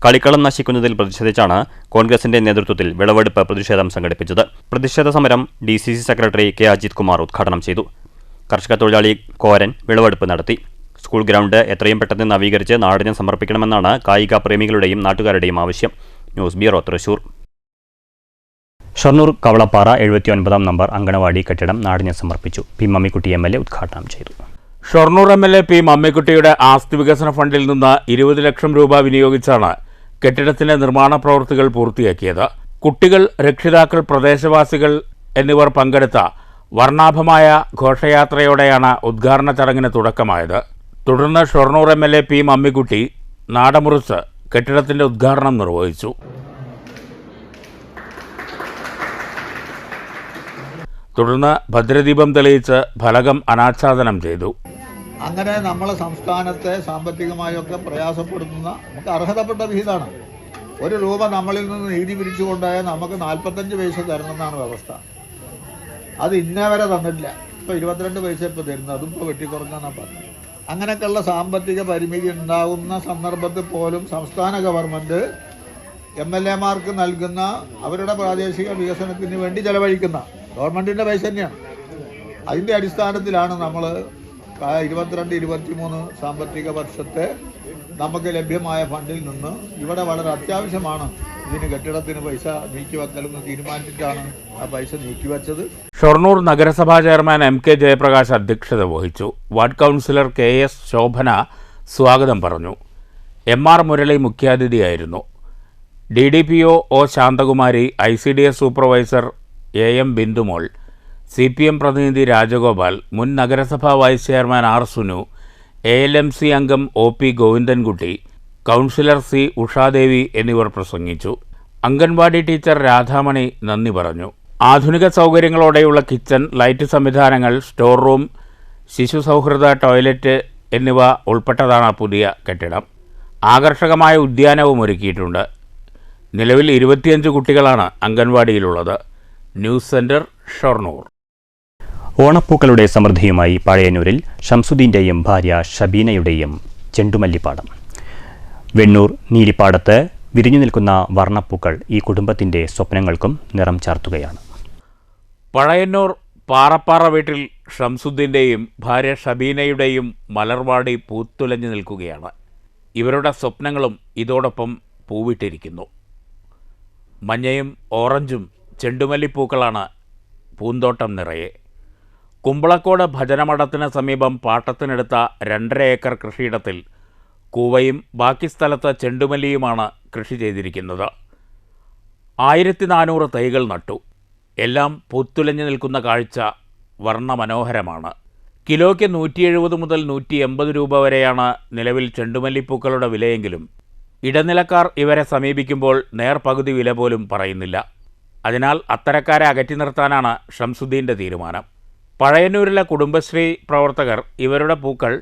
കളിക്കളം നശിക്കുന്നതിൽ പ്രതിഷേധിച്ചാണ് കോൺഗ്രസിന്റെ നേതൃത്വത്തിൽ വിളവെടുപ്പ് പ്രതിഷേധം സംഘടിപ്പിച്ചത്. പ്രതിഷേധ സമരം DCC secretary K. Ajith Kumar ഉദ്ഘാടനം ചെയ്തു. കർഷക തൊഴിലാളി കോരൻ വിളവെടുപ്പ് നടത്തി. സ്കൂൾ ഗ്രൗണ്ട് എത്രയും പെട്ടെന്ന് നവീകരിച്ച് നാടിന് സമർപ്പിക്കണമെന്നാണ് കായിക പ്രേമികളുടെയും നാട്ടുകാരുടെയും ആവശ്യം. News bureau, Thrissur. Shoranur Kavalappara 79ാം number anganwadi കെട്ടിടം നാടിന് സമർപ്പിച്ചു. P. മമ്മിക്കുട്ടി MLA ഉദ്ഘാടനം ചെയ്തു. Shoranur MLA P. മമ്മിക്കുട്ടിയുടെ ആസ്തി വികസന ഫണ്ടിൽ നിന്ന് 20 ലക്ഷം രൂപ വിനിയോഗിച്ചാണ് കെട്ടിടത്തിന്റെ നിർമ്മാണ പ്രവൃത്തികൾ പൂർത്തിയാക്കിയത്. കുട്ടികൾ, രക്ഷിതാക്കൾ, പ്രദേശവാസികൾ എന്നിവർ പങ്കെടുത്ത വർണ്ണാഭമായ ഘോഷയാത്രയോടെയാണ് ഉദ്ഘാടന ചടങ്ങിന് തുടക്കമായത്. തുടർന്ന് ഷൊർണൂർ MLA P മമ്മിക്കുട്ടി നാടമുറിച്ച് കെട്ടിടത്തിന്റെ ഉദ്ഘാടനം നിർവഹിച്ചു. തുടർന്ന് ഭദ്രദീപം തെളിയിച്ച് ഫലകം അനാച്ഛാദനം ചെയ്തു. അങ്ങനെ നമ്മളെ സംസ്ഥാനത്തെ സാമ്പത്തികമായൊക്കെ പ്രയാസപ്പെടുത്തുന്ന നമുക്ക് അർഹതപ്പെട്ട വിഹിതമാണ്. ₹1 നമ്മളിൽ നിന്ന് നീതി പിരിച്ചുകൊണ്ടായാൽ നമുക്ക് 45 പൈസ തരണമെന്നാണ് വ്യവസ്ഥ. അത് ഇന്നേവരെ തന്നിട്ടില്ല. ഇപ്പോൾ 22 പൈസ ഇപ്പോൾ തരുന്നത്, അതും ഇപ്പോൾ വെട്ടിക്കുറങ്ങാനാണ് പറഞ്ഞത്. അങ്ങനെയൊക്കെയുള്ള സാമ്പത്തിക പരിമിതി ഉണ്ടാകുന്ന സന്ദർഭത്തിൽ പോലും സംസ്ഥാന ഗവൺമെൻറ് MLA-മാർക്ക് നൽകുന്ന അവരുടെ പ്രാദേശിക വികസനത്തിന് വേണ്ടി ചെലവഴിക്കുന്ന ഗവൺമെൻറ്റിൻ്റെ പൈസ തന്നെയാണ്. അതിൻ്റെ അടിസ്ഥാനത്തിലാണ് നമ്മൾ 22-23 സാമ്പത്തിക വർഷത്തെ നമുക്ക് ലഭ്യമായ ഫണ്ടിൽ നിന്ന് ഇവിടെ വളരെ അത്യാവശ്യമാണ് ഇതിന് കെട്ടിടത്തിന് പൈസ നീക്കിവെക്കലെന്ന് തീരുമാനിച്ചിട്ടാണ് ആ പൈസ നീക്കിവെച്ചത്. ഷൊർണൂർ നഗരസഭാ ചെയർമാൻ MK ജയപ്രകാശ് അധ്യക്ഷത വഹിച്ചു. വാർഡ് കൗൺസിലർ KS ശോഭന സ്വാഗതം പറഞ്ഞു. MR മുരളി മുഖ്യാതിഥിയായിരുന്നു. DDPO O Shanthakumari, ICDS supervisor AM Bindumol, CPM പ്രതിനിധി രാജഗോപാൽ, മുൻ നഗരസഭാ vice chairman R Sunu, ALMC അംഗം OP Govindankutty, councillor C Ushadevi എന്നിവർ പ്രസംഗിച്ചു. അംഗൻവാടി ടീച്ചർ രാധാമണി നന്ദി പറഞ്ഞു. ആധുനിക സൗകര്യങ്ങളോടെയുള്ള കിച്ചൺ, ലൈറ്റ് സംവിധാനങ്ങൾ, സ്റ്റോർ റൂം, ശിശു സൗഹൃദ ടോയ്ലറ്റ് എന്നിവ ഉൾപ്പെട്ടതാണ് പുതിയ കെട്ടിടം. ആകർഷകമായ ഉദ്യാനവും ഒരുക്കിയിട്ടുണ്ട്. നിലവിൽ 25 കുട്ടികളാണ് അംഗൻവാടിയിലുള്ളത്. News centre, Shoranur. ഓണപ്പൂക്കളുടെ സമൃദ്ധിയുമായി പഴയന്നൂരിൽ ഷംസുദ്ദീൻ്റെയും ഭാര്യ ഷബീനയുടെയും ചെണ്ടുമല്ലിപ്പാടം. വെണ്ണൂർ നീലിപ്പാടത്ത് വിരിഞ്ഞു നിൽക്കുന്ന വർണ്ണപ്പൂക്കൾ ഈ കുടുംബത്തിൻ്റെ സ്വപ്നങ്ങൾക്കും നിറം ചാർത്തുകയാണ്. പഴയന്നൂർ പാറപ്പാറ വീട്ടിൽ ഷംസുദ്ദീൻ്റെയും ഭാര്യ ഷബീനയുടെയും മലർവാടി പൂത്തുലഞ്ഞു നിൽക്കുകയാണ്. ഇവരുടെ സ്വപ്നങ്ങളും ഇതോടൊപ്പം പൂവിട്ടിരിക്കുന്നു. മഞ്ഞയും ഓറഞ്ചും ചെണ്ടുമല്ലിപ്പൂക്കളാണ് പൂന്തോട്ടം നിറയെ. കുമ്പളക്കോട് ഭജനമഠത്തിന് സമീപം പാട്ടത്തിനെടുത്ത 2.5 ഏക്കർ കൃഷിയിടത്തിൽ കൂവയും ബാക്കി സ്ഥലത്ത് ചെണ്ടുമല്ലിയുമാണ് കൃഷി ചെയ്തിരിക്കുന്നത്. 1400 തൈകൾ നട്ടു. എല്ലാം പൂത്തുലഞ്ഞു നിൽക്കുന്ന കാഴ്ച വർണ്ണമനോഹരമാണ്. കിലോയ്ക്ക് 170 മുതൽ 180 രൂപ വരെയാണ് നിലവിൽ ചെണ്ടുമല്ലിപ്പൂക്കളുടെ വിലയെങ്കിലും ഇടനിലക്കാർ ഇവരെ സമീപിക്കുമ്പോൾ നേർപകുതി വില പോലും പറയുന്നില്ല. അതിനാൽ അത്തരക്കാരെ അകറ്റി നിർത്താനാണ് ഷംസുദ്ദീൻ്റെ തീരുമാനം. പഴയന്നൂരിലെ കുടുംബശ്രീ പ്രവർത്തകർ ഇവരുടെ പൂക്കൾ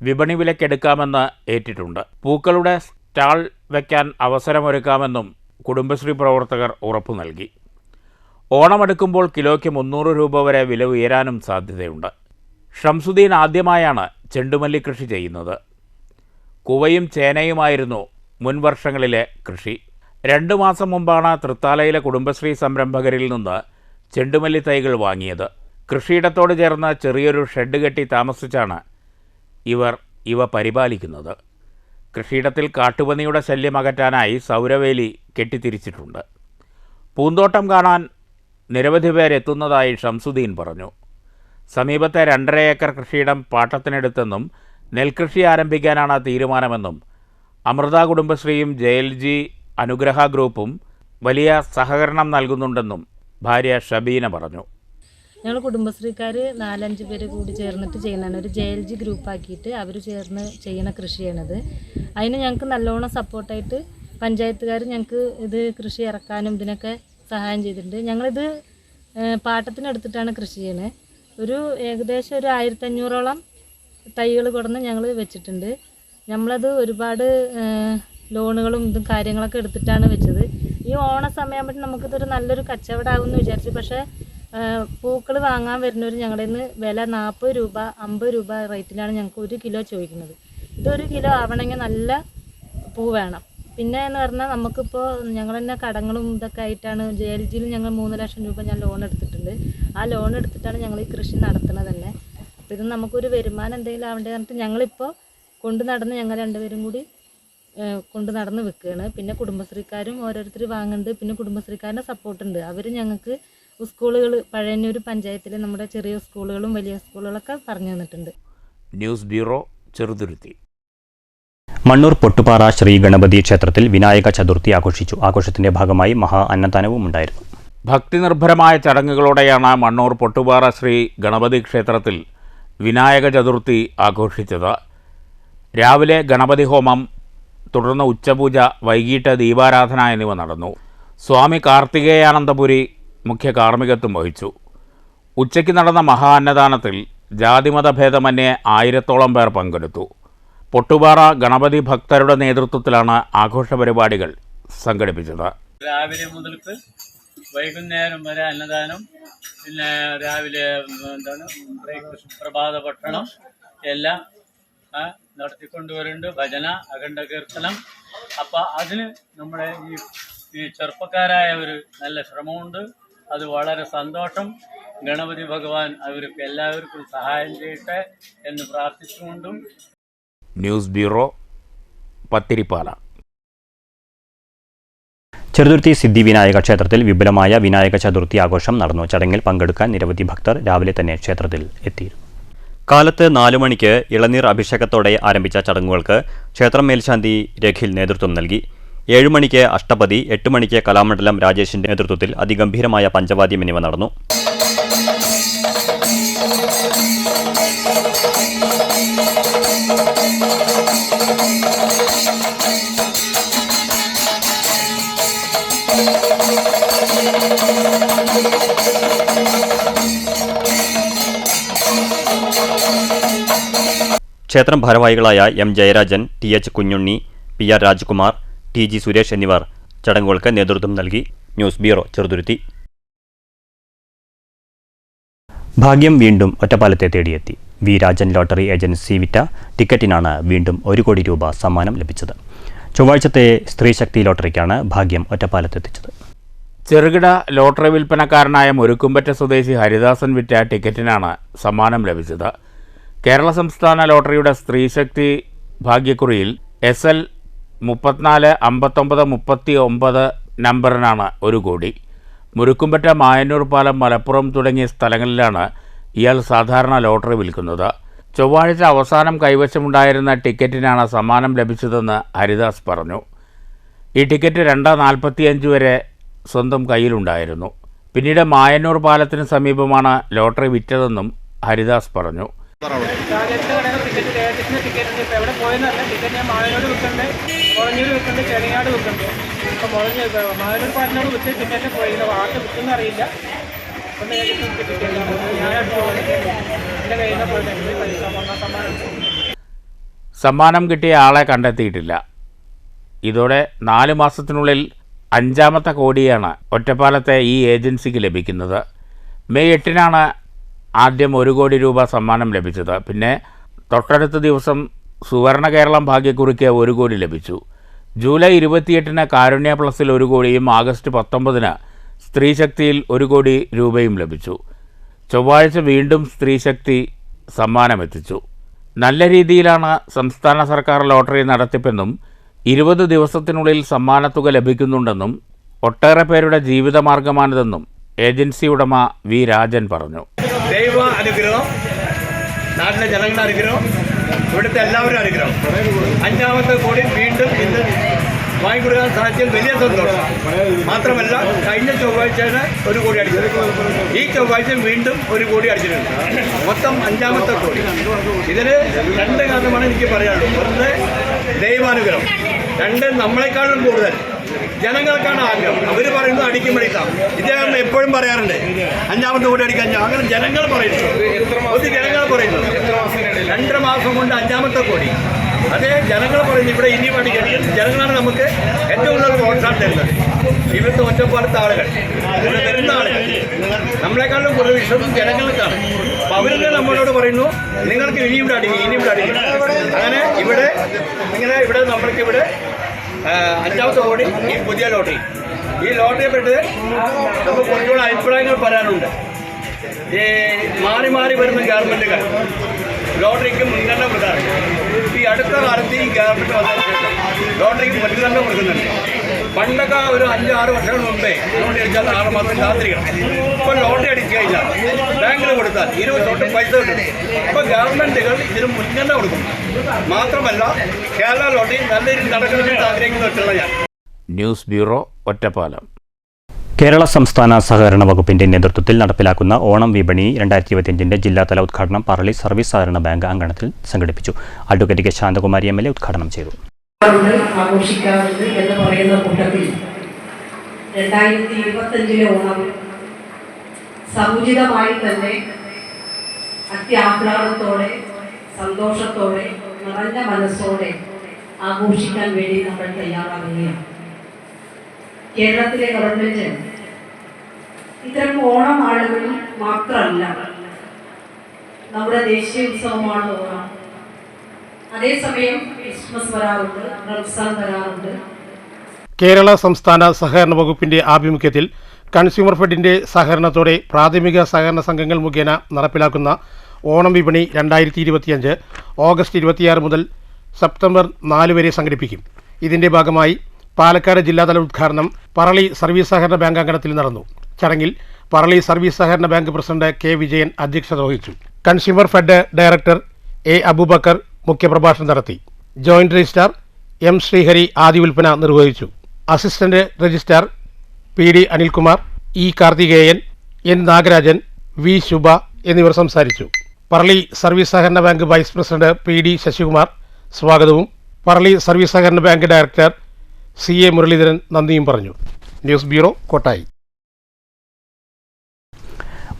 വിപണി വിലക്കെടുക്കാമെന്ന് ഏറ്റിട്ടുണ്ട്. പൂക്കളുടെ സ്റ്റാൾ വയ്ക്കാൻ അവസരമൊരുക്കാമെന്നും കുടുംബശ്രീ പ്രവർത്തകർ ഉറപ്പു നൽകി. ഓണമെടുക്കുമ്പോൾ കിലോയ്ക്ക് 300 രൂപ വരെ വില ഉയരാനും സാധ്യതയുണ്ട്. ഷംസുദ്ദീൻ ആദ്യമായാണ് ചെണ്ടുമല്ലി കൃഷി ചെയ്യുന്നത്. കുവയും ചേനയുമായിരുന്നു മുൻ വർഷങ്ങളിലെ കൃഷി. 2 മാസം മുമ്പാണ് തൃത്താലയിലെ കുടുംബശ്രീ സംരംഭകരിൽ നിന്ന് ചെണ്ടുമല്ലി തൈകൾ വാങ്ങിയത്. കൃഷിയിടത്തോട് ചേർന്ന് ചെറിയൊരു ഷെഡ് കെട്ടി താമസിച്ചാണ് ഇവ പരിപാലിക്കുന്നത്. കൃഷിയിടത്തിൽ കാട്ടുപന്നിയുടെ ശല്യം അകറ്റാനായി സൗരവേലി കെട്ടിത്തിരിച്ചിട്ടുണ്ട്. പൂന്തോട്ടം കാണാൻ നിരവധി പേരെത്തുന്നതായി ഷംസുദ്ദീൻ പറഞ്ഞു. സമീപത്തെ 2.5 ഏക്കർ കൃഷിയിടം പാട്ടത്തിനെടുത്തെന്നും നെൽകൃഷി ആരംഭിക്കാനാണ് തീരുമാനമെന്നും അമൃത കുടുംബശ്രീയും JLG അനുഗ്രഹ ഗ്രൂപ്പും വലിയ സഹകരണം നൽകുന്നുണ്ടെന്നും ഭാര്യ ഷബീന പറഞ്ഞു. ഞങ്ങൾ കുടുംബശ്രീക്കാർ 4-5 പേര് കൂടി ചേർന്നിട്ട് ചെയ്യുന്നതാണ്. ഒരു JLG ഗ്രൂപ്പാക്കിയിട്ട് അവർ ചേർന്ന് ചെയ്യുന്ന കൃഷിയാണത്. അതിന് ഞങ്ങൾക്ക് നല്ലോണം സപ്പോർട്ടായിട്ട് പഞ്ചായത്തുകാർ ഞങ്ങൾക്ക് ഇത് കൃഷി ഇറക്കാനും ഇതിനൊക്കെ സഹായം ചെയ്തിട്ടുണ്ട്. ഞങ്ങളിത് പാട്ടത്തിനെടുത്തിട്ടാണ് കൃഷി ചെയ്യുന്നത്. ഏകദേശം ഒരു 1500ഓളം തൈകൾ കൊടുന്ന് ഞങ്ങൾ വെച്ചിട്ടുണ്ട്. നമ്മളത് ഒരുപാട് ലോണുകളും ഇതും കാര്യങ്ങളൊക്കെ എടുത്തിട്ടാണ് വെച്ചത്. ഈ ഓണ സമയമാകുമ്പോൾ നമുക്കിതൊരു നല്ലൊരു കച്ചവടമാകുമെന്ന് വിചാരിച്ചു. പക്ഷേ പൂക്കൾ വാങ്ങാൻ വരുന്നവർ ഞങ്ങളുടെ നിന്ന് വില 40 രൂപ 50 രൂപ റേറ്റിലാണ് ഞങ്ങൾക്ക് 1 കിലോ ചോദിക്കുന്നത്. ഇതൊരു കിലോ ആവണമെങ്കിൽ നല്ല പൂ വേണം. പിന്നെ എന്ന് പറഞ്ഞാൽ നമുക്കിപ്പോൾ ഞങ്ങൾ തന്നെ കടങ്ങളും ഇതൊക്കെ ആയിട്ടാണ് JLGയിൽ ഞങ്ങൾ 3 ലക്ഷം രൂപ ഞാൻ ലോൺ എടുത്തിട്ടുണ്ട്. ആ ലോൺ എടുത്തിട്ടാണ് ഞങ്ങൾ ഈ കൃഷി നടത്തുന്നത് തന്നെ. അപ്പോൾ ഇത് നമുക്കൊരു വരുമാനം എന്തെങ്കിലും ആവേണ്ടത് പറഞ്ഞിട്ട് ഞങ്ങളിപ്പോൾ കൊണ്ട് നടന്ന് ഞങ്ങൾ 2 പേരും കൂടി കൊണ്ട് നടന്ന് വെക്കുകയാണ്. പിന്നെ കുടുംബശ്രീക്കാരും ഓരോരുത്തർ വാങ്ങുന്നുണ്ട്. പിന്നെ കുടുംബശ്രീക്കാരുടെ സപ്പോർട്ടുണ്ട്. അവർ ഞങ്ങൾക്ക് സ്കൂളുകൾ പഴയന്നൂർ പഞ്ചായത്തിൽ നമ്മുടെ ചെറിയ സ്കൂളുകളും വലിയ സ്കൂളുകളൊക്കെ പറഞ്ഞു തന്നിട്ടുണ്ട്. News bureau, Cheruthuruthy. മണ്ണൂർ പൊട്ടുപാറ ശ്രീ ഗണപതി ക്ഷേത്രത്തിൽ വിനായക ചതുർത്ഥി ആഘോഷിച്ചു. ആഘോഷത്തിന്റെ ഭാഗമായി മഹാ അന്നദാനവും ഉണ്ടായിരുന്നു. ഭക്തിനിർഭരമായ ചടങ്ങുകളോടെയാണ് മണ്ണൂർ പൊട്ടുപാറ ശ്രീ ഗണപതി ക്ഷേത്രത്തിൽ വിനായക ചതുർത്ഥി ആഘോഷിച്ചത്. രാവിലെ ഗണപതി ഹോമം, തുടർന്ന് ഉച്ചപൂജ, വൈകിട്ട് ദീപാരാധന എന്നിവ നടന്നു. സ്വാമി കാർത്തികേയാനന്ദപുരി മുഖ്യ കാർമ്മികത്വം വഹിച്ചു. ഉച്ചയ്ക്ക് നടന്ന മഹാ അന്നദാനത്തിൽ ജാതിമതഭേദമന്യേ 1000-ഓളം പേർ പങ്കെടുത്തു. പൊട്ടുപാറ ഗണപതി ഭക്തരുടെ നേതൃത്വത്തിലാണ് ആഘോഷ പരിപാടികൾ സംഘടിപ്പിച്ചത്. രാവിലെ മുതൽക്ക് വൈകുന്നേരം വരെ അന്നദാനം, പിന്നെ രാവിലെ ബ്രേക്ക്ഫാസ്റ്റ്, പ്രഭാത ഭക്ഷണം എല്ലാം നടത്തിക്കൊണ്ടുവരുന്നുണ്ട്. ഭജന, അഖണ്ഡ കീർത്തനം. അപ്പം അതിന് നമ്മുടെ ഈ ചെറുപ്പക്കാരായവർ നല്ല ശ്രമമുണ്ട്. അത് വളരെ സന്തോഷം. ഗണപതി ഭഗവാൻ അവർക്ക് എല്ലാവർക്കും സഹായം ചെയ്യട്ടെ എന്ന് പ്രാർത്ഥിച്ചുകൊണ്ടും. News bureau, Pathiripala. ചെറുതുരുത്തി സിദ്ധിവിനായക ക്ഷേത്രത്തിൽ വിപുലമായ വിനായക ചതുർത്ഥി ആഘോഷം നടന്നു. ചടങ്ങിൽ പങ്കെടുക്കാൻ നിരവധി ഭക്തർ രാവിലെ തന്നെ ക്ഷേത്രത്തിൽ എത്തിയിരുന്നു. കാലത്ത് 4 മണിക്ക് ഇളനീർ അഭിഷേകത്തോടെ ആരംഭിച്ച ചടങ്ങുകൾക്ക് ക്ഷേത്രം മേൽശാന്തി രഖിൽ നേതൃത്വം നൽകി. 7 മണിക്ക് അഷ്ടപതി, 8 മണിക്ക് കലാമണ്ഡലം രാജേഷിന്റെ നേതൃത്വത്തിൽ അതിഗംഭീരമായ പഞ്ചവാദ്യം എന്നിവ നടന്നു. ക്ഷേത്രം ഭാരവാഹികളായ M Jayarajan, T H Kunhunni, P R Rajkumar, T G Suresh എന്നിവർ ചടങ്ങുകൾക്ക് നേതൃത്വം നൽകി. News bureau, Cheruthuruthi. ഭാഗ്യം വീണ്ടും ഒറ്റപ്പാലത്തെ തേടിയെത്തി. വി രാജൻ ലോട്ടറി ഏജൻസി വിറ്റ ടിക്കറ്റിനാണ് വീണ്ടും 1 കോടി രൂപ സമ്മാനം ലഭിച്ചത്. ചൊവ്വാഴ്ചത്തെ സ്ത്രീശക്തി ലോട്ടറിക്കാണ് ഭാഗ്യം ഒറ്റപ്പാലത്തെത്തിച്ചത്. ചെറുകിട ലോട്ടറി വിൽപ്പനക്കാരനായ മുരുക്കുംപറ്റ സ്വദേശി ഹരിദാസൻ വിറ്റ ടിക്കറ്റിനാണ് സമ്മാനം ലഭിച്ചത്. കേരള സംസ്ഥാന ലോട്ടറിയുടെ സ്ത്രീശക്തി ഭാഗ്യക്കുറിയിൽ SL 34 59 39 നമ്പറിനാണ് 1 കോടി. മുരുക്കുംപറ്റ, മായന്നൂർ പാലം, മലപ്പുറം തുടങ്ങിയ സ്ഥലങ്ങളിലാണ് ഇയാൾ സാധാരണ ലോട്ടറി വിൽക്കുന്നത്. ചൊവ്വാഴ്ച അവസാനം കൈവശമുണ്ടായിരുന്ന ടിക്കറ്റിനാണ് സമ്മാനം ലഭിച്ചതെന്ന് ഹരിദാസ് പറഞ്ഞു. ഈ ടിക്കറ്റ് 2:45 വരെ സ്വന്തം കയ്യിലുണ്ടായിരുന്നു. പിന്നീട് മായന്നൂർ പാലത്തിന് സമീപമാണ് ലോട്ടറി വിറ്റതെന്നും ഹരിദാസ് പറഞ്ഞു. എവിടെ പോയെന്നല്ല, ടിക്കറ്റ് ഞാൻ മായനോട് വിൽക്കുന്നുണ്ട്, മുളഞ്ഞൂർ വിൽക്കുന്നുണ്ട്, ചെറിയാട് വിൽക്കുന്നുണ്ട്. ഇപ്പോൾ മായനൂർ പാലിനോട് വിറ്റ് ടിക്കറ്റ് പോയില്ല, വാർത്ത വിൽക്കുന്ന അറിയില്ല. സമ്മാനം കിട്ടിയ ആളെ കണ്ടെത്തിയിട്ടില്ല. ഇതോടെ 4 മാസത്തിനുള്ളിൽ 5ാമത്തെ കോടിയാണ് ഒറ്റപ്പാലത്തെ ഈ ഏജൻസിക്ക് ലഭിക്കുന്നത്. മെയ് 8-നാണ് ആദ്യം 1 കോടി രൂപ സമ്മാനം ലഭിച്ചത്. പിന്നെ തൊട്ടടുത്ത ദിവസം സുവർണ കേരളം ഭാഗ്യക്കുറിക്ക് 1 കോടി ലഭിച്ചു. ജൂലൈ 28-ന് കാരുണ്യ പ്ലസിൽ 1 കോടിയും ആഗസ്റ്റ് 19-ന് സ്ത്രീശക്തിയിൽ 1 കോടി രൂപയും ലഭിച്ചു. ചൊവ്വാഴ്ച വീണ്ടും സ്ത്രീശക്തി സമ്മാനമെത്തിച്ചു. നല്ല രീതിയിലാണ് സംസ്ഥാന സർക്കാർ ലോട്ടറി നടത്തിപ്പെന്നും 20 ദിവസത്തിനുള്ളിൽ സമ്മാനത്തുക ലഭിക്കുന്നുണ്ടെന്നും ഒട്ടേറെ പേരുടെ ജീവിതമാർഗമാണിതെന്നും ഏജൻസി ഉടമ വി രാജൻ പറഞ്ഞു. ദൈവ അനുഗ്രഹം, നാട്ടിലെ ജനങ്ങളുടെ അനുഗ്രഹം, ഇവിടുത്തെ എല്ലാവരും അനുഗ്രഹം. 5ാമത്തെ കോടി വീണ്ടും ഇന്ന് വാങ്ങിക്കൊടുക്കാൻ സാധിച്ചാൽ വലിയ സന്തോഷം. മാത്രമല്ല, കഴിഞ്ഞ ചൊവ്വാഴ്ചയാണ് 1 കോടി അടിച്ചത്. ഈ ചൊവ്വാഴ്ച വീണ്ടും 1 കോടി അടിച്ചിട്ടുണ്ട്. മൊത്തം 5ാമത്തെ കോടി. ഇതിന് 2 കാരണമാണ് എനിക്ക് പറയാനുള്ളത്. ഒന്ന്, ദൈവാനുഗ്രഹം. 2, നമ്മളെക്കാളും കൂടുതൽ ജനങ്ങൾക്കാണ് ആഗ്രഹം. അവർ പറയുന്നത് അടിക്കും വേണ്ടിയിട്ടാണ്. ഇദ്ദേഹം എപ്പോഴും പറയാറുണ്ട് 5ാമത്തെ കോടി അടിക്കാൻ. അങ്ങനെ ജനങ്ങൾ പറയുന്നു, ജനങ്ങൾ പറയുന്നു 2 മാസം കൊണ്ട് 5ാമത്തെ കോടി. അതേ ജനങ്ങൾ പറയുന്നു ഇവിടെ ഇനിയും അടിക്കണം. ജനങ്ങളാണ് നമുക്ക് ഏറ്റവും കൂടുതൽ പ്രോത്സാഹനം തരുന്നത്. ഇവിടുത്തെ ഒറ്റപ്പാലത്തെ ആളുകൾ, ഇവിടെ വരുന്ന ആളുകൾ, നമ്മളെക്കാളും കൂടുതൽ വിശ്വാസം ജനങ്ങൾക്കാണ്. അപ്പോൾ അവരുടെ നമ്മളോട് പറയുന്നു നിങ്ങൾക്ക് ഇനിയും ഇവിടെ അടിക്കും, ഇനിയും ഇവിടെ അടിക്കും. അങ്ങനെ ഇവിടെ നമ്മൾക്കിവിടെ 5ാമത്തെ കോടി ഈ പുതിയ ലോട്ടറി. ഈ ലോട്ടറിയെ പറ്റി നമുക്ക് കുറച്ചുകൂടെ അഭിപ്രായങ്ങൾ പറയാനുണ്ട്. ഈ മാറി മാറി വരുന്ന ഗവൺമെൻറ്റുകൾ ലോട്ടറിക്ക് മുൻഗണന കൊടുക്കാറുണ്ട്. ഈ അടുത്ത കാലത്ത് ഈ ഗവൺമെൻറ് വന്നതിന് ശേഷം ലോട്ടറിക്ക് മുൻഗണന കൊടുക്കുന്നുണ്ട്. പണ്ടൊക്കെ ഒരു 5-6 വർഷങ്ങൾ മുമ്പേ ലോട്ടറി അടിച്ചാൽ 6 മാസം കാത്തിരിക്കണം. ഇപ്പോൾ ലോട്ടറി അടിച്ചു കഴിഞ്ഞാൽ ബാങ്കിൽ കൊടുത്താൽ 20 തൊട്ട് പൈസ കിട്ടും. ഇപ്പോൾ ഗവൺമെൻറ്റുകൾ ഇതിന് മുൻഗണന കൊടുക്കും. മാത്രമല്ല, കേരള ലോട്ടറി നല്ല രീതിയിൽ നടക്കണമെന്ന് ആഗ്രഹിക്കുന്ന ഒറ്റയുള്ള ഞാൻ. News bureau, Ottapalam. കേരള സംസ്ഥാന സഹകരണ വകുപ്പിന്റെ നേതൃത്വത്തിൽ നടപ്പിലാക്കുന്ന ഓണം വിപണി 2025 ജില്ലാതല ഉദ്ഘാടനം പറളി സർവീസ് സഹകരണ ബാങ്ക് അങ്കണത്തിൽ സംഘടിപ്പിച്ചു. അഡ്വക്കേറ്റ് കെ ശാന്തകുമാരി MLA ഉദ്ഘാടനം ചെയ്തു. ആഘോഷിക്കാറുണ്ട് എന്ന് പറയുന്ന കൂട്ടത്തിൽ 2025 ഓണം സമുചിതമായി തന്നെ അത്യാഹ്ലാദത്തോടെ സന്തോഷത്തോടെ നിറഞ്ഞ മനസ്സോടെ ആഘോഷിക്കാൻ വേണ്ടി നമ്മൾ തയ്യാറാവുകയാണ്. കേരളത്തിലെ ഗവൺമെന്റ് ഇത്തരം ഓണം ആളുകളിൽ മാത്രമല്ല, നമ്മുടെ ദേശീയ ഉത്സവമാണ് ഓണം. അതേസമയം ക്രിസ്മസ് വരാറുണ്ട്, റംസാൻ വരാറുണ്ട്. കേരള സംസ്ഥാന സഹകരണ വകുപ്പിന്റെ ആഭിമുഖ്യത്തിൽ കൺസ്യൂമർ ഫെഡിന്റെ സഹകരണത്തോടെ പ്രാഥമിക സഹകരണ സംഘങ്ങൾ മുഖേന നടപ്പിലാക്കുന്ന ഓണം വിപണി 2025 ഓഗസ്റ്റ് 26 മുതൽ സെപ്റ്റംബർ 4 വരെ സംഘടിപ്പിക്കും. ഇതിന്റെ ഭാഗമായി പാലക്കാട് ജില്ലാതല ഉദ്ഘാടനം പറളി സർവീസ് സഹകരണ ബാങ്ക് അങ്കണത്തിൽ നടന്നു. ചടങ്ങിൽ പറളി സർവീസ് സഹകരണ ബാങ്ക് പ്രസിഡന്റ് കെ വിജയൻ അധ്യക്ഷത വഹിച്ചു. Consumer fed director A Aboobacker മുഖ്യപ്രഭാഷണം നടത്തി. ജോയിന്റ് രജിസ്ട്രാർ എം ശ്രീഹരി ആദ്യ വിൽപ്പന നിർവഹിച്ചു. Assistant registrar PD Anilkumar, E Karthikeyan, N Nagarajan, V Shubha എന്നിവർ സംസാരിച്ചു. പറളി സർവീസ് സഹകരണ bank vice president PD Sasikumar സ്വാഗതവും പറളി സർവീസ് സഹകരണ ബാങ്ക് ഡയറക്ടർ CA മുരളീധരൻ നന്ദിയും പറഞ്ഞു. News bureau, Kottayi.